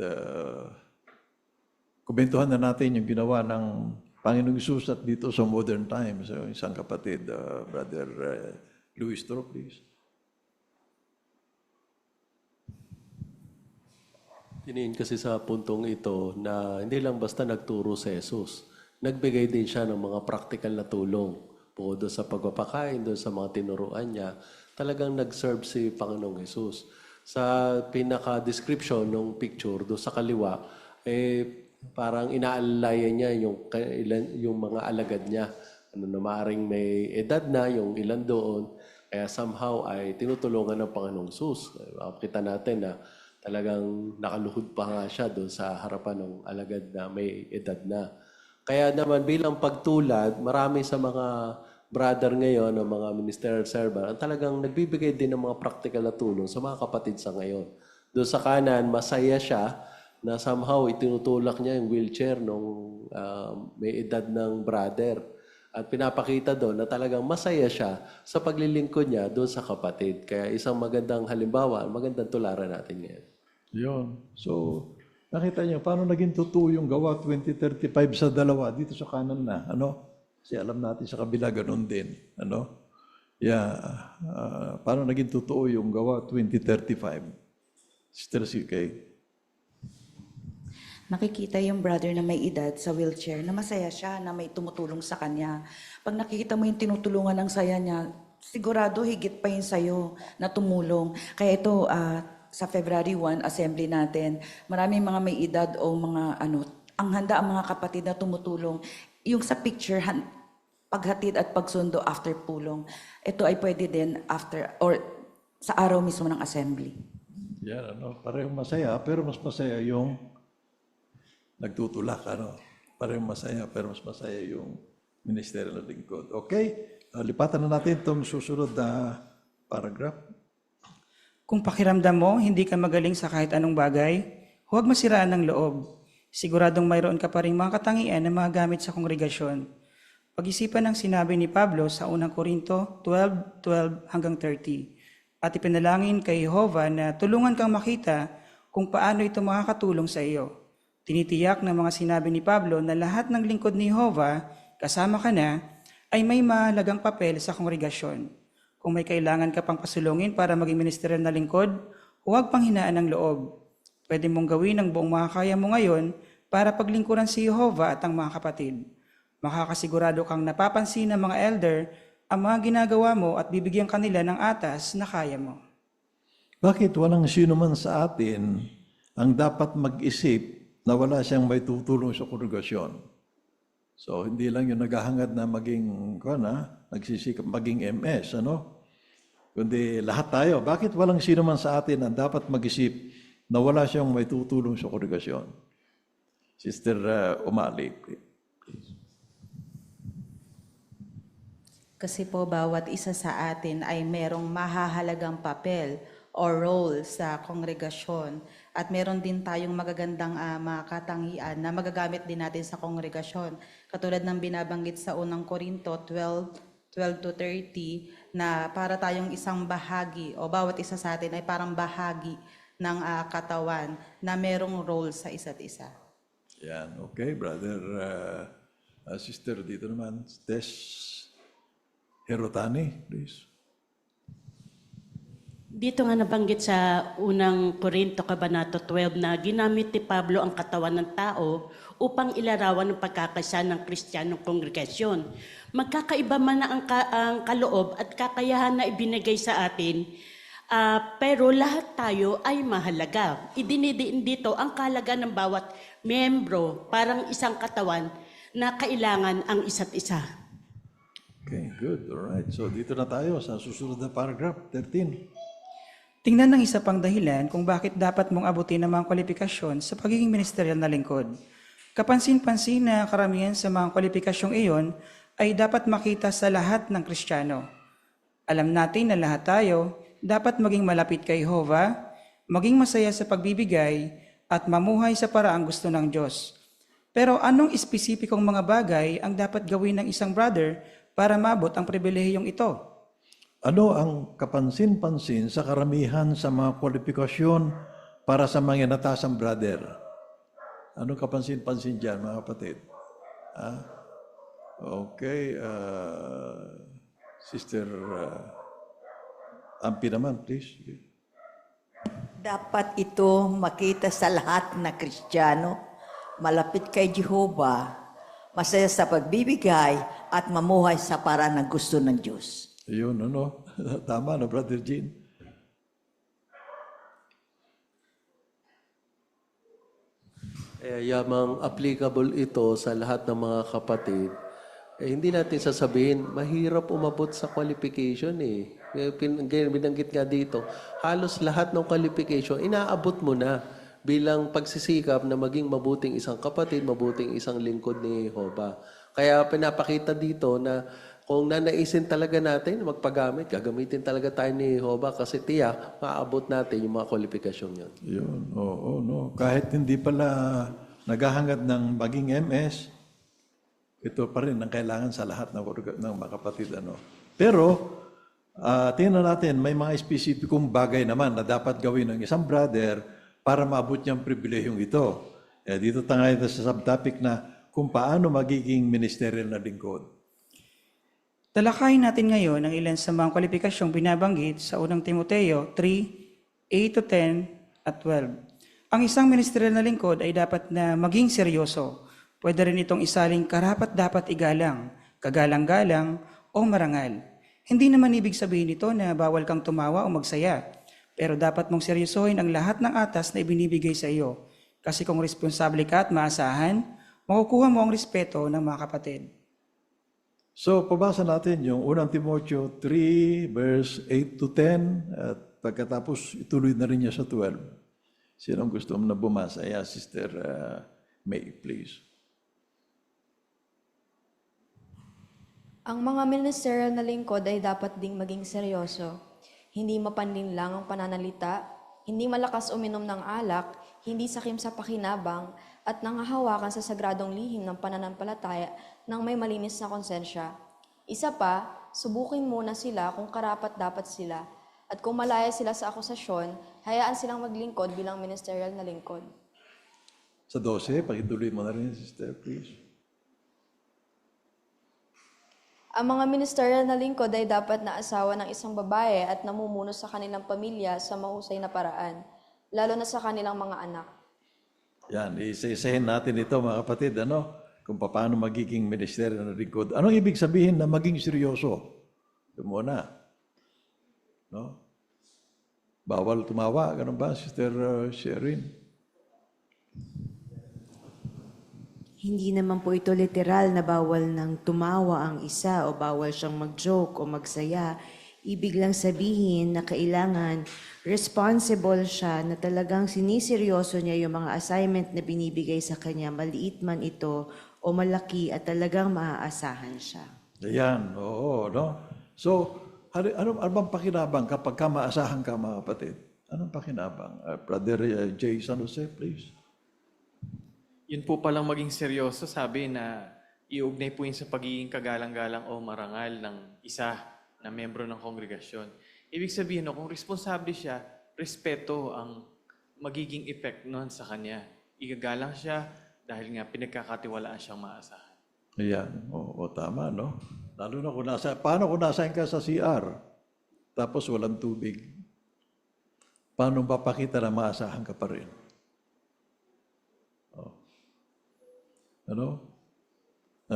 komentuhan na natin yung ginawa ng Panginoong Jesus at dito sa modern times. So, isang kapatid, Brother Luis Toro, please. Tiniin kasi sa puntong ito na hindi lang basta nagturo si Jesus. Nagbigay din siya ng mga practical na tulong. Bukod doon sa pagpapakain, doon sa mga tinuruan niya, talagang nag-serve si Panginoong Jesus. Sa pinaka-description ng picture, doon sa kaliwa, parang inaalayan niya yung mga alagad niya. Ano na maaaring may edad na, yung ilan doon. Kaya somehow ay tinutulungan ng Panginoong Jesus. Makikita natin na talagang nakaluhod pa nga siya doon sa harapan ng alagad na may edad na. Kaya naman bilang pagtulad, marami sa mga brother ngayon, ng mga ministerial servant, ang talagang nagbibigay din ng mga practical na tulong sa mga kapatid sa ngayon. Doon sa kanan, masaya siya na somehow itinutulak niya yung wheelchair nung may edad ng brother. At pinapakita doon na talagang masaya siya sa paglilingkod niya doon sa kapatid. Kaya isang magandang halimbawa, magandang tularan natin ngayon. Yun. So, nakita niyo, paano naging totoo yung gawa 2035 sa dalawa, dito sa kanan na, ano? Kasi alam natin sa kabila ganun din, ano? Paano naging totoo yung gawa 2035? Sister CK. Nakikita yung brother na may edad sa wheelchair na masaya siya na may tumutulong sa kanya. Pag nakikita mo yung tinutulungan ng saya niya, sigurado higit pa yun sa'yo na tumulong. Kaya ito, sa February 1, assembly natin, maraming mga may edad o mga ang handa ang mga kapatid na tumutulong. Yung sa picture, paghatid at pagsundo after pulong. Ito ay pwede din after or sa araw mismo ng assembly. Parehong masaya, pero mas masaya yung nagtutulak, Parehong masaya, pero mas masaya yung ministerial na lingkod. Okay? Lipatan na natin itong susunod na paragraph. Kung pakiramdam mo, hindi ka magaling sa kahit anong bagay, huwag masiraan ng loob. Siguradong mayroon ka pa rin mga katangian na magagamit sa kongregasyon. Pag-isipan ng sinabi ni Pablo sa unang Korinto 12:12 hanggang 30. At ipinalangin kay Jehovah na tulungan kang makita kung paano ito makakatulong sa iyo. Tinitiyak ng mga sinabi ni Pablo na lahat ng lingkod ni Jehovah, kasama ka na, ay may mahalagang papel sa kongregasyon. Kung may kailangan ka pang pasulungin para maging ministeryal na lingkod, huwag panghinaan ng loob. Pwede mong gawin ang buong makakaya mo ngayon para paglingkuran si Jehovah at ang mga kapatid. Makakasigurado kang napapansin ng mga elder ang mga ginagawa mo at bibigyan kanila ng atas na kaya mo. Bakit walang sino man sa atin ang dapat mag-isip na wala siyang may tutulong sa kongregasyon? So, hindi lang yung naghahangad na maging, nagsisikap maging MS, Kundi lahat tayo. Bakit walang sino man sa atin ang dapat mag-isip na wala siyang may tutulong sa kongregasyon? Sister Umali, please. Kasi po bawat isa sa atin ay merong mahahalagang papel o role sa kongregasyon at meron din tayong magagandang mga katangian na magagamit din natin sa kongregasyon. Katulad ng binabanggit sa unang Korinto 12:12-30 na para tayong isang bahagi o bawat isa sa atin ay parang bahagi ng katawan na merong role sa isa't isa. Okay, brother. Sister dito naman, Tess Herotani, please. Dito nga nabanggit sa unang Korinto Kabanata 12 na ginamit ni Pablo ang katawan ng tao upang ilarawan ang pagkakaisa ng Kristiyanong kongregasyon. Magkakaiba man na ang kaloob at kakayahan na ibinigay sa atin, pero lahat tayo ay mahalaga. Idinidiin dito ang kahalaga ng bawat membro, parang isang katawan na kailangan ang isa't isa. Okay, good. Alright. So dito na tayo sa susunod na paragraph, 13. Tingnan ng isa pang dahilan kung bakit dapat mong abutin ang mga kwalifikasyon sa pagiging ministerial na lingkod. Kapansin-pansin na karamihan sa mga kwalipikasyong iyon ay dapat makita sa lahat ng Kristiyano. Alam natin na lahat tayo dapat maging malapit kay Jehovah, maging masaya sa pagbibigay, at mamuhay sa paraang gusto ng Diyos. Pero anong espesipikong mga bagay ang dapat gawin ng isang brother para maabot ang pribilehiyong ito? Ano ang kapansin-pansin sa karamihan sa mga kwalifikasyon para sa mga natasang brother? Anong kapansin-pansin dyan, mga kapatid? Okay. Sister Ampi naman, please. Dapat ito makita sa lahat na Kristiyano, malapit kay Jehovah, masaya sa pagbibigay at mamuhay sa paraan ng gusto ng Diyos. Ayun, tama na, Brother Jean. Yamang applicable ito sa lahat ng mga kapatid, hindi natin sasabihin, mahirap umabot sa qualification eh. Binanggit nga dito, halos lahat ng qualification, inaabot mo na bilang pagsisikap na maging mabuting isang kapatid, mabuting isang lingkod ni Jehovah. Kaya pinapakita dito na kung nanaisin talaga natin magpagamit, gagamitin talaga tayo ni Jehovah kasi tiyak, maabot natin yung mga kwalifikasyon yun. Yun, no. Kahit hindi pala naghahangad ng maging MS, ito pa rin ang kailangan sa lahat ng mga kapatid. Pero, tingnan natin, may mga espesipikong bagay naman na dapat gawin ng isang brother para maabot niyang pribilehiyong ito. Dito tayo sa subtopic na kung paano magiging ministerial na lingkod. Talakayin natin ngayon ang ilan sa mga kwalipikasyong binabanggit sa unang Timoteo 3, 8-10 at 12. Ang isang ministerial na lingkod ay dapat na maging seryoso. Pwede rin itong isaling karapat-dapat igalang, kagalang-galang o marangal. Hindi naman ibig sabihin nito na bawal kang tumawa o magsaya, pero dapat mong seryosohin ang lahat ng atas na ibinibigay sa iyo. Kasi kung responsable ka at maasahan, makukuha mo ang respeto ng mga kapatid. So, pabasa natin yung unang Timoteo 3, verse 8-10, at pagkatapos ituloy na rin niya sa 12. Sinong gusto mo na bumasa? Sister May, please. Ang mga ministerial na lingkod ay dapat ding maging seryoso. Hindi mapanlinlang ang pananalita, hindi malakas uminom ng alak, hindi sakim sa pakinabang, at nangahawakan sa sagradong lihim ng pananampalataya ng may malinis na konsensya. Isa pa, subukin muna sila kung karapat-dapat sila. At kung malaya sila sa akusasyon, hayaan silang maglingkod bilang ministerial na lingkod. Sa 12, pakituloy mo na rin, sister, please. Ang mga ministerial na lingkod ay dapat na asawa ng isang babae at namumuno sa kanilang pamilya sa mahusay na paraan, lalo na sa kanilang mga anak. Yan, isa-isahin natin ito mga kapatid, kung paano magiging ministeryo na lingkod. Anong ibig sabihin na maging seryoso? Ito muna. No? Bawal tumawa, ganun ba, Sister Sherin? Hindi naman po ito literal na bawal ng tumawa ang isa o bawal siyang mag-joke o magsaya. Ibig lang sabihin na kailangan responsible siya na talagang siniseryoso niya yung mga assignment na binibigay sa kanya, maliit man ito o malaki at talagang maaasahan siya. Ayan, oo, no? So, ano bang pakinabang kapag ka maasahan ka, mga kapatid? Anong pakinabang? Brother J. San Jose, please. Yun po palang maging seryoso, sabi na iugnay po yun sa pagiging kagalang-galang o marangal ng isa na membro ng kongregasyon. Ibig sabihin, kung responsable siya, respeto ang magiging effect noon sa kanya. Igagalang siya dahil nga pinagkakatiwalaan siyang maasahan. Ayan, oo, tama, no? Lalo na kung paano kung nasaan ka sa CR, tapos walang tubig? Paano papakita na maasahan ka pa rin? Ano?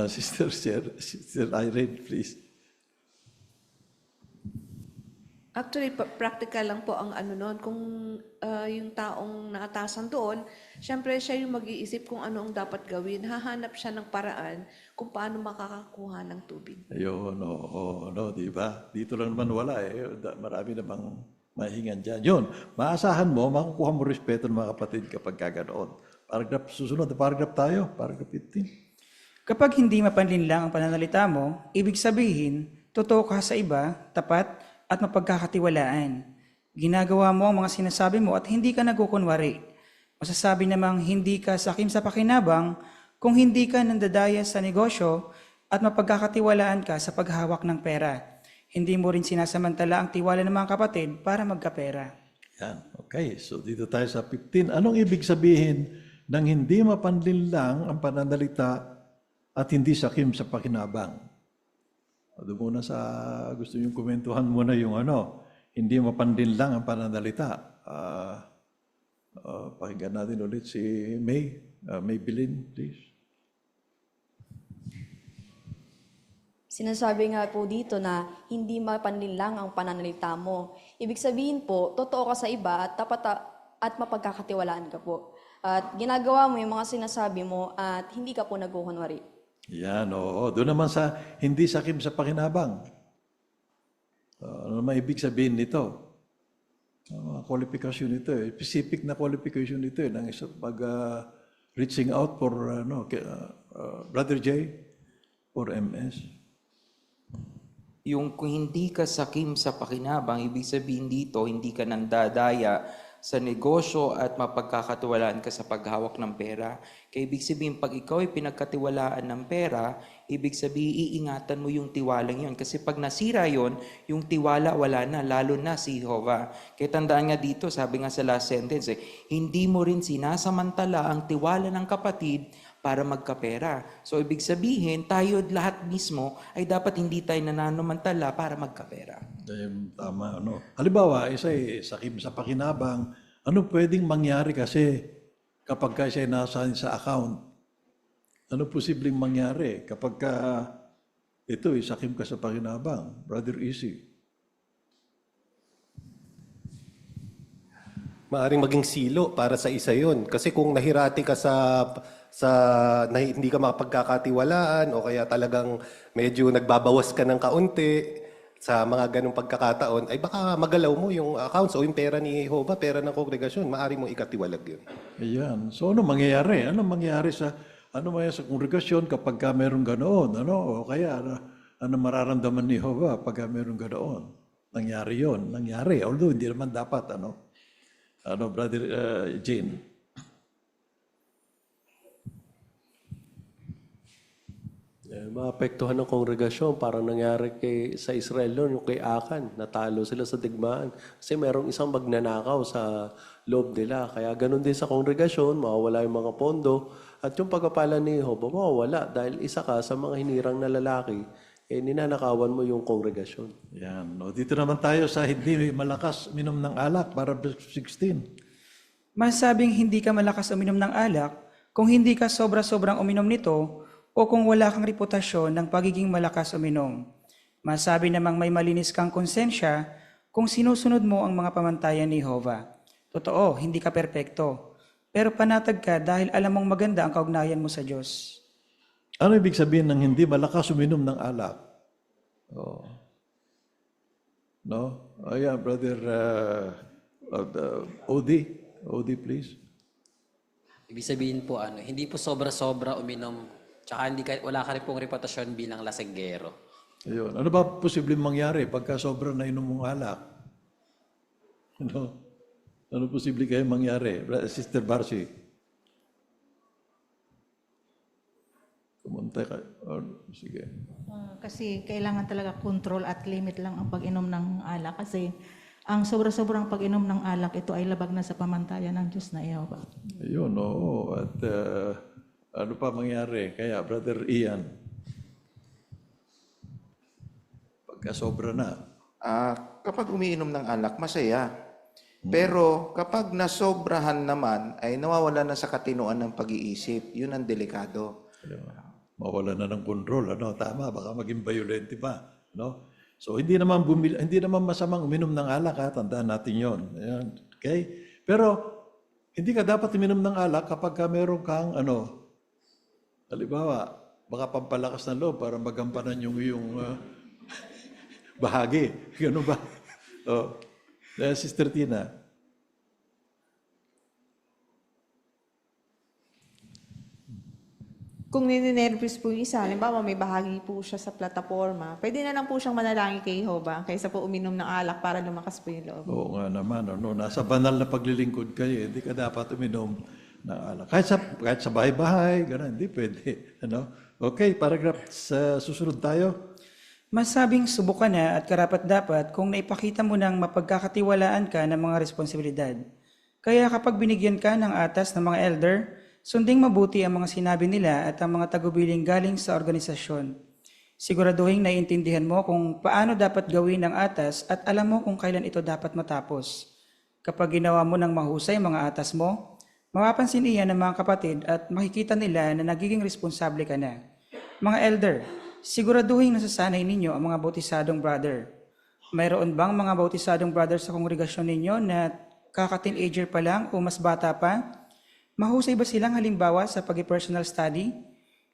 Sister Irene, please. Actually, practical lang po ang ano noon. Kung yung taong naatasan doon, syempre siya yung mag-iisip kung ano ang dapat gawin. Hahanap siya ng paraan kung paano makakakuha ng tubig. Ayun, no, di ba? Dito lang naman wala Marami namang mahingan dyan. Yun, maasahan mo, makukuha mo respeto ng mga kapatid kapag kaganoon. Susunod na paragraph tayo, paragraph 15. Kapag hindi mapanlinlang ang pananalita mo, ibig sabihin, totoo ka sa iba, tapat, at mapagkakatiwalaan. Ginagawa mo ang mga sinasabi mo at hindi ka nagkukunwari. Masasabi namang hindi ka sakim sa pakinabang kung hindi ka nandadaya sa negosyo at mapagkakatiwalaan ka sa paghawak ng pera. Hindi mo rin sinasamantala ang tiwala ng mga kapatid para magkapera. Yan, okay. So dito tayo sa 15. Anong ibig sabihin ng hindi mapanlinlang ang pananalita at hindi sakim sa pakinabang? Doon muna sa gusto niyong komentuhan muna yung hindi mapanlinlang ang pananalita. Pakinggan natin ulit si May. May Bilin, please. Sinasabi nga po dito na hindi mapanlinlang ang pananalita mo. Ibig sabihin po, totoo ka sa iba at tapat at mapagkakatiwalaan ka po. At ginagawa mo yung mga sinasabi mo at hindi ka po nagkukunwari. Yan, oo. Doon naman sa hindi sakim sa pakinabang. Ano naman ibig sabihin nito? Qualification nito specific na qualification nito ng reaching out for Brother J for MS. Yung kung hindi ka sakim sa pakinabang, ibig sabihin dito, hindi ka nandadaya sa negosyo at mapagkakatiwalaan ka sa paghawak ng pera. Kaya ibig sabihin, pag ikaw ay pinagkatiwalaan ng pera, ibig sabihin, iingatan mo yung tiwalang yun. Kasi pag nasira yon, yung tiwala wala na, lalo na si Jehovah. Kaya tandaan nga dito, sabi nga sa last sentence, hindi mo rin sinasamantala ang tiwala ng kapatid para magkapera. So ibig sabihin, tayo lahat mismo ay dapat hindi tayo nananamantala para magkapera. Tama, ano. Halimbawa, isa sakim sa pakinabang, ano pwedeng mangyari kasi kapag ka siya nasa sa account? Ano posibleng mangyari kapag ka ito, sakim ka sa pakinabang, Brother Easy? Maaring maging silo para sa isa yon. Kasi kung nahirati ka hindi ka makapagkakatiwalaan o kaya talagang medyo nagbabawas ka ng kaunti sa mga ganong pagkakataon, ay baka magalaw mo yung accounts o yung pera ni Jehovah, pera ng kongregasyon. Maaring mong ikatiwalag yun. Ayan. So ano mangyayari? Ano mangyayari sa kongregasyon kapag ka meron ganoon? Ano? O kaya ano mararamdaman ni Jehovah pag meron ganoon? Nangyari yon. Nangyari. Although hindi naman dapat, Brother Jane? Maapektuhan ng kongregasyon, parang nangyari sa Israel noon, yung kay Akan, natalo sila sa digmaan. Kasi merong isang magnanakaw sa loob nila. Kaya ganun din sa kongregasyon, mawawala yung mga pondo. At yung pagpapala ni Jehovah, mawawala. Dahil isa ka sa mga hinirang na lalaki, ninanakawan mo yung kongregasyon. Yan. No, dito naman tayo sa hindi malakas minom ng alak, para 16. Masabing hindi ka malakas uminom ng alak kung hindi ka sobra-sobrang uminom nito o kung wala kang reputasyon ng pagiging malakas uminom. Masabi namang may malinis kang konsensya kung sinusunod mo ang mga pamantayan ni Jehovah. Totoo, hindi ka perpekto, pero panatag ka dahil alam mong maganda ang kaugnayan mo sa Diyos. Ano ibig sabihin ng hindi malakas uminom ng alak? Oh. No? Ayan, Brother Odi, please. Ibig sabihin po, hindi po sobra-sobra uminom, tsaka wala ka rin pong reputasyon bilang lasenggero. Ayun. Ano ba posibleng mangyari pagka sobra na inom mong alak? Ano posible kayo mangyari? Sister Barsi. Kumunta ka. Sige. Kasi kailangan talaga control at limit lang ang pag-inom ng alak. Kasi ang sobra-sobrang pag-inom ng alak, ito ay labag na sa pamantayan ng Diyos na Jehovah. Ayun, oo. At ano pa mangyari? Kaya, Brother Ian, pagka sobra na. Kapag umiinom ng alak, masaya. Pero kapag nasobrahan naman, ay nawawala na sa katinoan ng pag-iisip. Yun ang delikado. Mawala na ng control, Tama, baka maging violent pa, So hindi naman masamang uminom ng alak, tandaan natin 'yon. Ayan. Okay? Pero hindi ka dapat uminom ng alak kapag meron kang halimbawa, baka pampalakas ng loob para magampanan yung iyong bahagi. Ganun ba? Sister Tina. Kung ninenervous po yung isa, halimbawa may bahagi po siya sa plataforma, pwede na lang po siyang manalangin kay Jehovah kaysa po uminom ng alak para lumakas po yung loob. Oo nga naman, nasa banal na paglilingkod kayo, hindi ka dapat uminom ng alak. Kahit sa bahay-bahay, gano'n, hindi pwede. Okay, paragraph sa susunod tayo. Masabing subukan na at karapat-dapat kung naipakita mo ng mapagkakatiwalaan ka ng mga responsibilidad. Kaya kapag binigyan ka ng atas ng mga elder, sunding mabuti ang mga sinabi nila at ang mga tagubiling galing sa organisasyon. Siguraduhin naiintindihan mo kung paano dapat gawin ang atas at alam mo kung kailan ito dapat matapos. Kapag ginawa mo ng mahusay mga atas mo, mapapansin iyan ng mga kapatid at makikita nila na nagiging responsable ka na. Mga elder, siguraduhin nasasanay ninyo ang mga bautisadong brother. Mayroon bang mga bautisadong brother sa kongregasyon ninyo na kaka-teenager pa lang o mas bata pa? Mahusay ba silang halimbawa sa pag-personal study?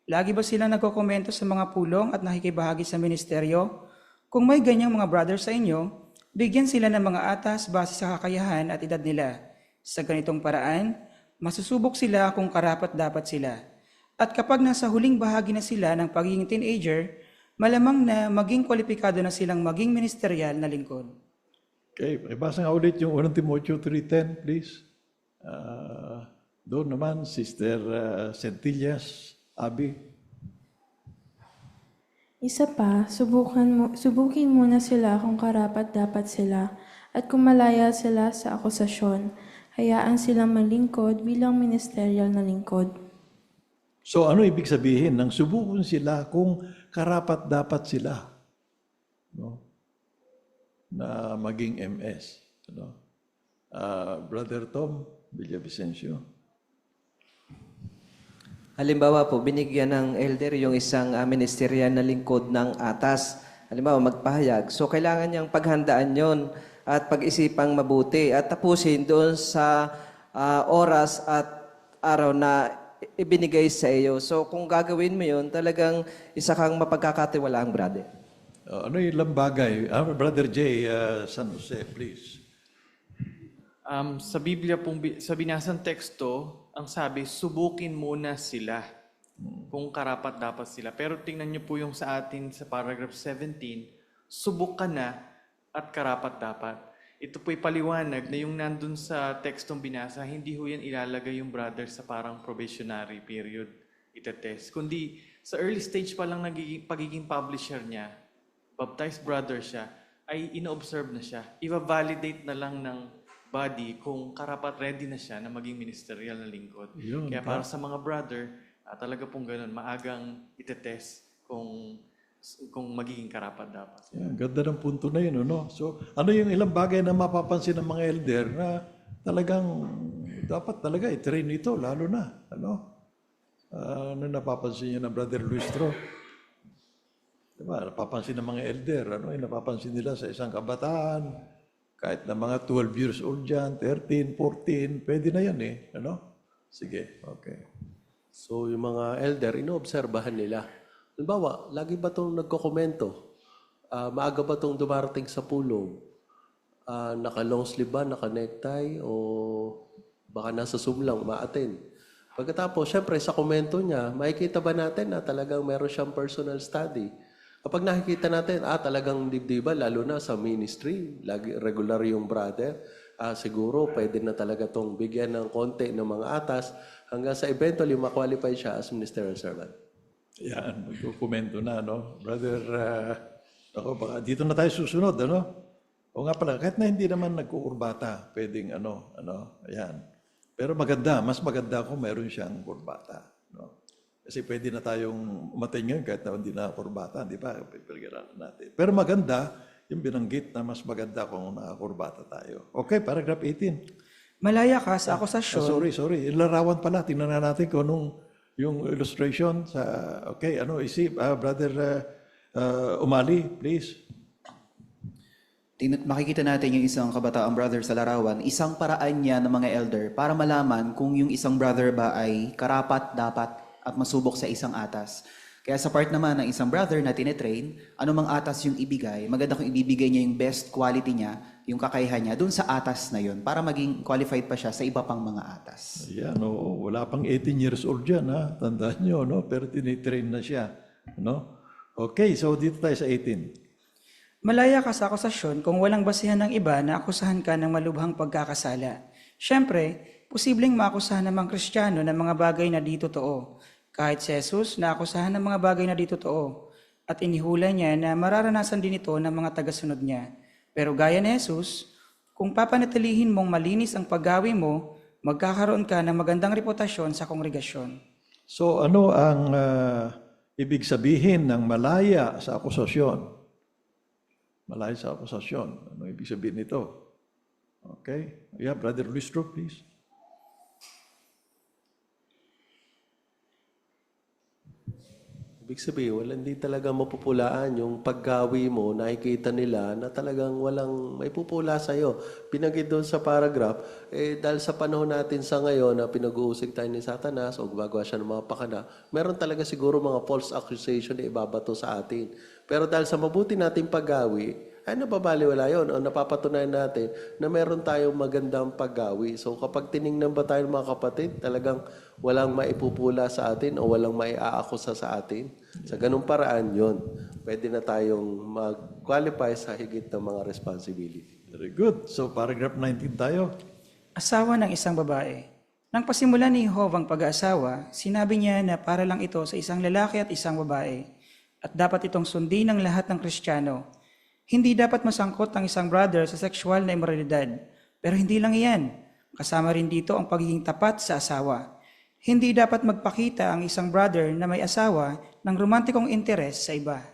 Lagi ba silang nagkokomento sa mga pulong at nakikibahagi sa ministeryo? Kung may ganyang mga brother sa inyo, bigyan sila ng mga atas base sa kakayahan at edad nila. Sa ganitong paraan, masusubok sila kung karapat-dapat sila. At kapag nasa huling bahagi na sila ng pagiging teenager, malamang na maging kwalipikado na silang maging ministerial na lingkod. Okay, ibasa nga ulit yung 1 Timoteo 3:10, please. Doon naman, Sister Centillas, Abi. Isa pa, subukin muna sila kung karapat-dapat sila at kung malaya sila sa akusasyon, hayaan silang malingkod bilang ministerial na lingkod. So ano ibig sabihin? Nang subukon sila kung karapat-dapat sila, no? Na maging MS. No? Brother Tom Villavicencio. Halimbawa po, binigyan ng elder yung isang ministerial na lingkod ng atas. Halimbawa, magpahayag. So, kailangan niyang paghandaan yon at pag-isipang mabuti at tapusin doon sa oras at araw na ibinigay sa iyo. So, kung gagawin mo yun, talagang isa kang mapagkakatiwalaang brother. Ano yung ilang bagay? Brother Jay, San Jose, please. Sa Biblia sa binasang teksto, ang sabi, subukin muna sila kung karapat-dapat sila. Pero tingnan niyo po yung sa atin sa paragraph 17, subok ka na at karapat-dapat. Ito po'y paliwanag na yung nandun sa tekstong binasa, hindi ho yan ilalagay yung brother sa parang probationary period itetest. Kundi sa early stage pa lang pagiging publisher niya, baptized brother siya, ay ino-observe na siya. I-validate na lang ng body kung karapat ready na siya na maging ministerial na lingkod. Yun, Kaya para sa mga brother, talaga pong ganun, maagang itetest kung magiging karapat dapat. Yeah, ganda ng punto na yun, no? So, ano yung ilang bagay na mapapansin ng mga elder na talagang dapat talaga i-train ito, lalo na, ano? Ano napapansin niyo ng Brother Luistro? Diba? Napapansin ng mga elder, ano? Yung napapansin nila sa isang kabataan, kahit na mga 12 years old dyan, 13, 14, pwede na yan eh, ano? Sige, okay. So, yung mga elder, inoobserbahan nila. Halimbawa, lagi ba itong nagkokomento? Maaga ba itong dumarating sa pulong? Naka-long sleeve ba, naka-necktie, o baka nasa Zoom lang, ma-attend? Pagkatapos, syempre, sa komento niya, makikita ba natin na talagang meron siyang personal study? Kapag nakikita natin, talagang dibdiba, lalo na sa ministry, lagi regular yung brother, siguro pwede na talaga itong bigyan ng konti ng mga atas hanggang sa eventually ma-qualify siya as ministerial servant. Yan, magkukomento na, no? Brother, baka dito na tayo susunod, ano? O nga pala, kahit na hindi naman nagkukurbata, pwedeng ayan. Pero maganda, mas maganda kung meron siyang kurbata, no? Kasi pwede na tayong umatay ngayon kahit na hindi na kurbata, di ba? Pipiligiran natin. Pero maganda, yung binanggit na mas maganda kung nakakurbata tayo. Okay, paragraph 18. Malaya ka sa akusasyon. Sorry. Larawan pala. Tingnan na natin kung anong yung illustration sa... Okay, isip. Brother Umali, please. Makikita natin yung isang kabataang brother sa larawan. Isang paraan niya ng mga elder para malaman kung yung isang brother ba ay karapat, dapat, at masubok sa isang atas. Kaya sa part naman ng isang brother na tinetrain, anumang atas yung ibigay, maganda kung ibibigay niya yung best quality niya, yung kakayahan niya, dun sa atas na yun, para maging qualified pa siya sa iba pang mga atas. Ayan, wala pang 18 years old dyan, ha? Tandaan nyo, no? Pero tinitrain na siya. No? Okay, so dito tayo sa 18. Malaya ka sa akusasyon kung walang basihan ng iba na akusahan ka ng malubhang pagkakasala. Siyempre, posibleng maakusahan ng mga Kristiyano ng mga bagay na di totoo. Kahit si Jesus, naakusahan ng mga bagay na di totoo. At inihula niya na mararanasan din ito ng mga tagasunod niya. Pero gaya ni Jesus, kung papanatilihin mong malinis ang paggawi mo, magkakaroon ka ng magandang reputasyon sa kongregasyon. So ano ang ibig sabihin ng malaya sa akusasyon? Malaya sa akusasyon. Ano ibig sabihin nito? Okay. Yeah, Brother Luistro, please. Ibig sabihin, hindi talaga mapupulaan yung paggawi mo, nakikita nila na talagang walang may pupula sa'yo. Pinagid doon sa paragraph, dahil sa panahon natin sa ngayon na pinag-uusig tayo ni Satanas o gumagawa siya ng mga pakana, meron talaga siguro mga false accusation na ibabato sa atin. Pero dahil sa mabuti nating paggawi, ay nababaliwala yun o napapatunayan natin na meron tayong magandang paggawi. So kapag tiningnan ba tayo mga kapatid, talagang walang maipupula sa atin o walang maiaakusa sa atin. Sa ganung paraan yun, pwede na tayong mag-qualify sa higit ng mga responsibility. Very good. So paragraph 19 tayo. Asawa ng isang babae. Nang pasimula ni Jehovah ang pag-aasawa, sinabi niya na para lang ito sa isang lalaki at isang babae. At dapat itong sundin ng lahat ng Kristiyano. Hindi dapat masangkot ang isang brother sa sexual na immoralidad. Pero hindi lang iyan. Kasama rin dito ang pagiging tapat sa asawa. Hindi dapat magpakita ang isang brother na may asawa ng romantikong interes sa iba.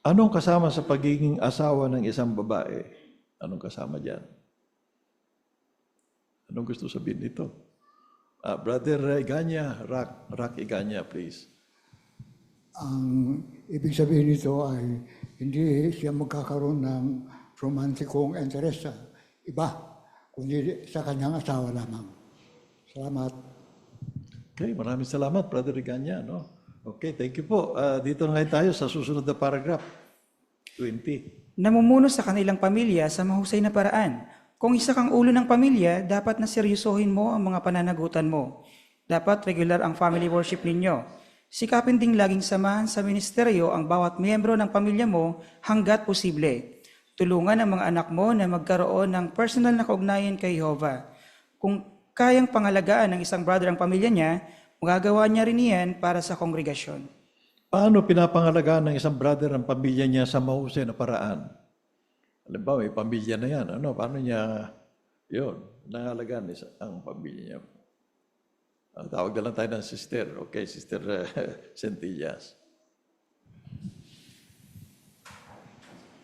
Anong kasama sa pagiging asawa ng isang babae? Anong kasama dyan? Anong gusto sabihin nito? Brother Iganya, Rock Iganya, please. Ang ibig sabihin nito ay hindi siya magkakaroon ng romantikong interest sa iba, kundi sa kanyang asawa lamang. Salamat. Okay, maraming salamat, Brother Iganya. No? Okay, thank you po. Dito na ngayon tayo sa susunod na paragraph, 20. Namumuno sa kanilang pamilya sa mahusay na paraan. Kung isa kang ulo ng pamilya, dapat na seryosohin mo ang mga pananagutan mo. Dapat regular ang family worship ninyo. Sikapin ding laging samahan sa ministeryo ang bawat miyembro ng pamilya mo hanggat posible. Tulungan ang mga anak mo na magkaroon ng personal na kaugnayan kay Jehovah. Kung kayang pangalagaan ng isang brother ang pamilya niya, magagawa niya rin iyan para sa kongregasyon. Paano pinapangalagaan ng isang brother ang pamilya niya sa mahusay na paraan? Halimbawa, may pamilya na yan. Paano niya yun? Nangalagaan ang pamilya niya. Tawag na lang tayo ng sister. Okay, Sister Centillas.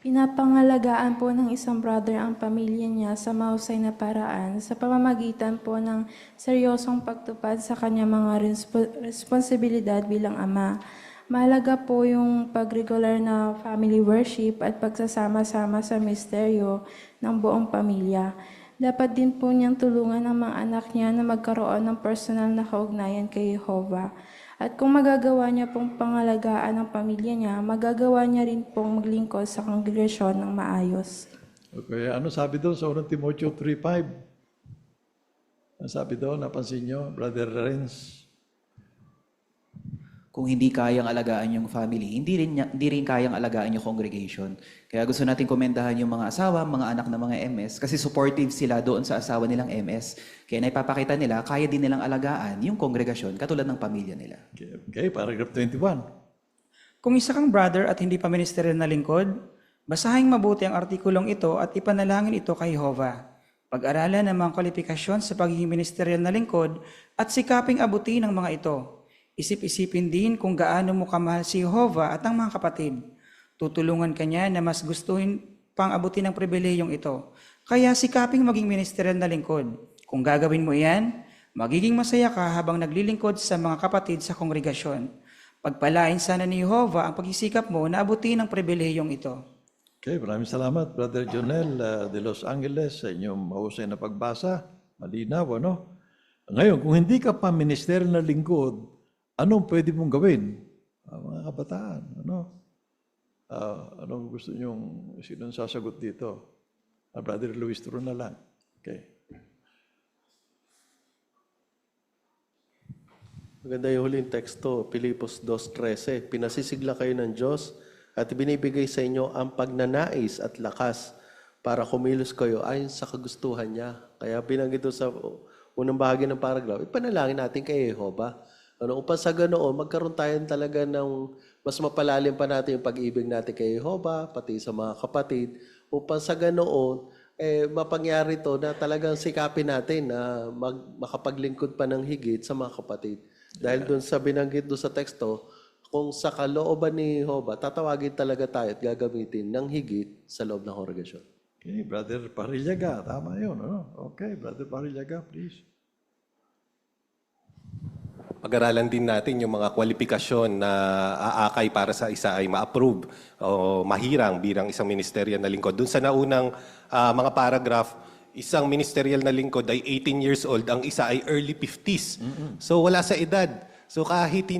Pinapangalagaan po ng isang brother ang pamilya niya sa mahusay na paraan sa pamamagitan po ng seryosong pagtupad sa kanyang mga responsibilidad bilang ama. Mahalaga po yung pag-regular na family worship at pagsasama-sama sa misteryo ng buong pamilya. Dapat din po niyang tulungan ang mga anak niya na magkaroon ng personal na kaugnayan kay Jehovah. At kung magagawa niya pong pangalagaan ang pamilya niya, magagawa niya rin pong maglingkod sa kongregasyon ng maayos. Okay, ano sabi doon sa 1 Timoteo 3:5? Ano sabi doon? Napansin niyo, Brother Renz? Kung hindi kayang alagaan yung family, hindi rin kayang alagaan yung congregation. Kaya gusto natin komendahan yung mga asawa, mga anak ng mga MS, kasi supportive sila doon sa asawa nilang MS. Kaya naipapakita nila, kaya din nilang alagaan yung kongregasyon, katulad ng pamilya nila. Okay, paragraph 21. Kung isa kang brother at hindi pa ministeryo na lingkod, basahin mabuti ang artikulong ito at ipanalangin ito kay Jehovah. Pag-aralan ang mga kwalifikasyon sa pagiging ministeryal na lingkod at sikaping abutin ang mga ito. Isip-isipin din kung gaano mo kamahal si Jehovah at ang mga kapatid. Tutulungan ka niya na mas gustuhin pang abutin ang pribilehiyong ito. Kaya sikaping maging ministeryal na lingkod. Kung gagawin mo iyan, magiging masaya ka habang naglilingkod sa mga kapatid sa kongregasyon. Pagpalain sana ni Jehovah ang pagsisikap mo na abutin ang pribilehiyong ito. Okay, maraming salamat, Brother Jonel de Los Angeles, sa inyong mahusay na pagbasa. Malinaw, ano? Ngayon, kung hindi ka pa ministeryal na lingkod, anong pwede mong gawin? Mga kabataan, ano? Anong gusto nyong, sinong sasagot dito? Brother Luis, turo na lang. Okay. Maganda yung huling teksto, Pilipos 2:13. Pinasisigla kayo ng Diyos at binibigay sa inyo ang pagnanais at lakas para kumilos kayo ayon sa kagustuhan niya. Kaya binanggit sa unang bahagi ng paragraph, ipanalangin natin kay Jehovah. Upang sa ganoon, magkaroon tayo talaga ng mas mapalalim pa natin yung pag-ibig natin kay Jehovah, pati sa mga kapatid. Upang sa ganoon, mapangyari to na talagang sikapin natin na makapaglingkod pa ng higit sa mga kapatid. Dahil doon sa binanggit doon sa teksto, kung sa kalooban ni Jehovah, tatawagin talaga tayo at gagamitin ng higit sa loob ng kongregasyon. Okay, Brother Parillaga, tama yun. Ano? Okay, Brother Parillaga, please. Pag-aralan din natin yung mga kwalifikasyon na aakay para sa isa ay ma-approve o mahirang bilang isang ministerial na lingkod. Doon sa naunang mga paragraph, isang ministerial na lingkod ay 18 years old, ang isa ay early 50s. So wala sa edad. So kahit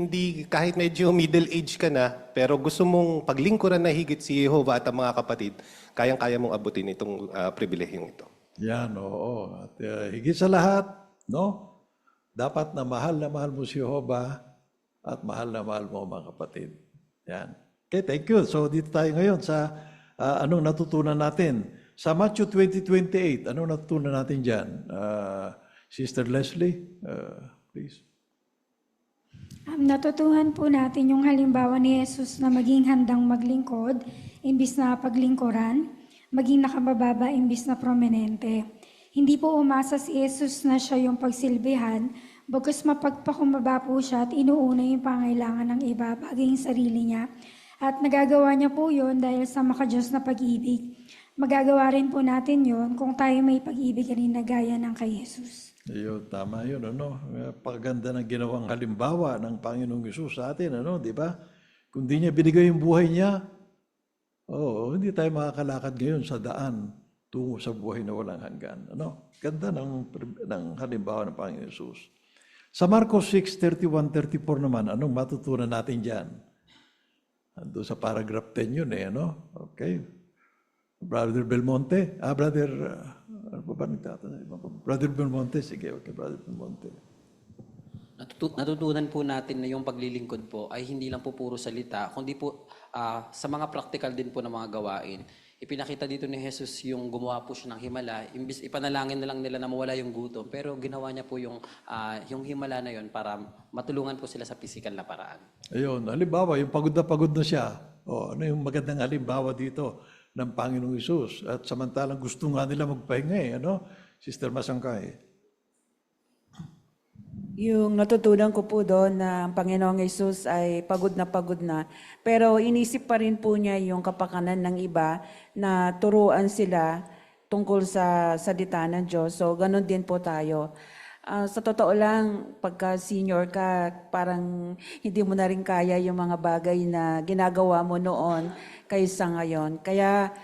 medyo middle age ka na, pero gusto mong paglingkuran na higit si Jehovah at ang mga kapatid, kayang-kaya mong abutin itong pribilehiyong ito. Yan, oo. At higit sa lahat, no? Dapat na mahal mo si Jehovah at mahal mo mga kapatid. Yan. Okay, thank you. So dito tayo ngayon sa anong natutunan natin. Sa Matthew 20:28, anong natutunan natin dyan? Sister Leslie, please. Natutuhan po natin yung halimbawa ni Jesus na maging handang maglingkod, imbis na paglingkuran, maging nakabababa, imbis na prominente. Hindi po umasa si Jesus na siya yung pagsilbihan, Bagkus mapagpakumbaba po siya at inuuna yung pangailangan ng iba bagay yung sarili niya. At nagagawa niya po yun dahil sa makadiyos na pag-ibig. Magagawa rin po natin yun kung tayo may pag-ibig rin na gaya ng kay Jesus. Ayun, tama yun, ano? Paganda ng ginawang halimbawa ng Panginoong Hesus sa atin, ano? Di ba? Kung di niya binigay yung buhay niya, hindi tayo makakalakad ngayon sa daan tungo sa buhay na walang hanggan. Ano? Ganda ng halimbawa ng Panginoong Hesus. Sa Marcos 6:31-34 naman, anong matutunan natin dyan? Ando sa paragraph 10 yun ano? Okay. Brother Belmonte? Brother Belmonte, sige, okay, Brother Belmonte. Natutunan po natin na yung paglilingkod po ay hindi lang po puro salita, kundi po sa mga practical din po ng mga gawain. Ipinakita dito ni Jesus yung gumawa po siya ng himala, imbis ipanalangin na lang nila na mawala yung gutom, pero ginawa niya po yung himala na yon para matulungan po sila sa physical na paraan. Ayun, halimbawa, yung pagod na siya. Ano yung magandang halimbawa dito ng Panginoong Hesus? At samantalang gusto nga nila magpahinga ano? Sister Masangkay. Yung natutunan ko po doon na ang Panginoong Hesus ay pagod na, pero inisip pa rin po niya yung kapakanan ng iba na turuan sila tungkol sa salita ng Diyos. So, ganun din po tayo. Sa totoo lang, pagka senior ka, parang hindi mo na rin kaya yung mga bagay na ginagawa mo noon kaysa ngayon. Kaya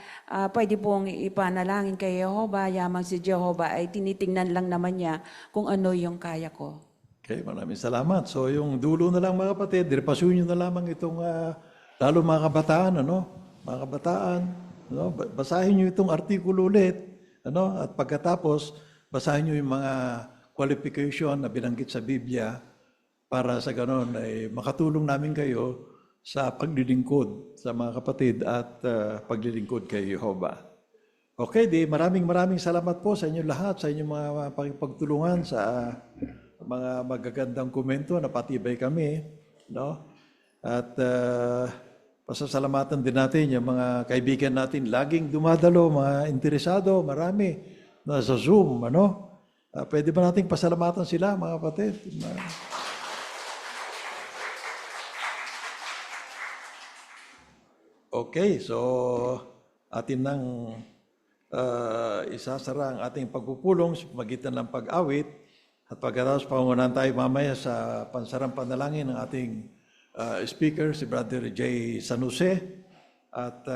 pwede pong ipanalangin kay Jehovah, yamang si Jehovah ay tinitingnan lang naman niya kung ano yung kaya ko. Okay, maraming salamat. So yung dulo na lang mga kapatid, direpasyon nyo na lamang itong, lalo mga kabataan, mga kabataan, basahin nyo itong artikulo ulit, at pagkatapos, basahin nyo yung mga qualification na binanggit sa Biblia para sa ganon ay makatulong namin kayo sa paglilingkod sa mga kapatid at paglilingkod kay Jehovah. Okay, maraming salamat po sa inyo lahat, sa inyong mga pagtulungan sa mga magagandang komento na patibay kami, At pasasalamatan din natin yung mga kaibigan natin laging dumadalo, mga interesado, marami na sa Zoom, pwede ba nating pasalamatan sila, mga kapatid? Okay, so atin nang isasara ang ating pagpupulong sa magitan ng pag-awit. At pagkatapos pangunahan tayo mamaya sa pansarang panalangin ng ating speaker, si Brother J. San Jose. At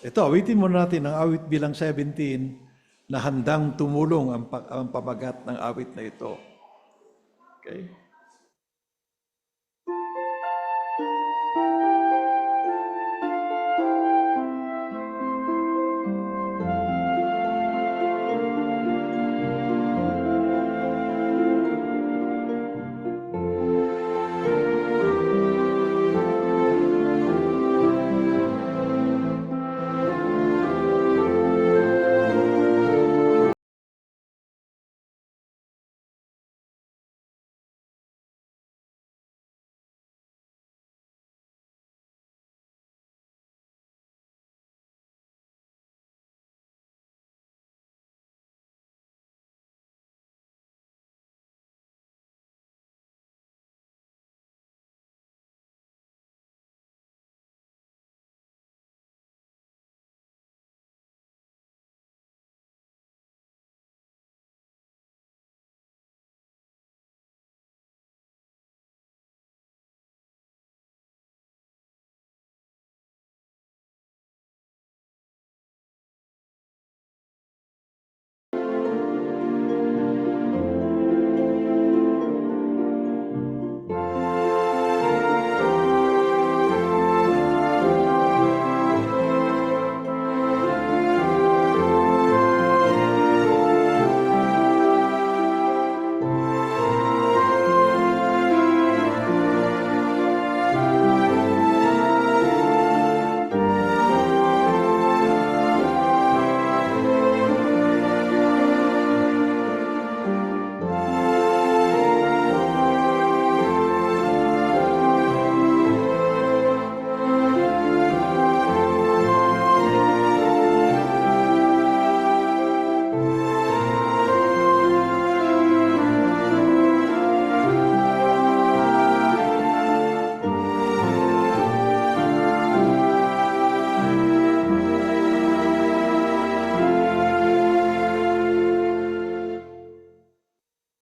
ito, awitin muna natin ang awit bilang 17 na handang tumulong ang pamagat ng awit na ito. Okay?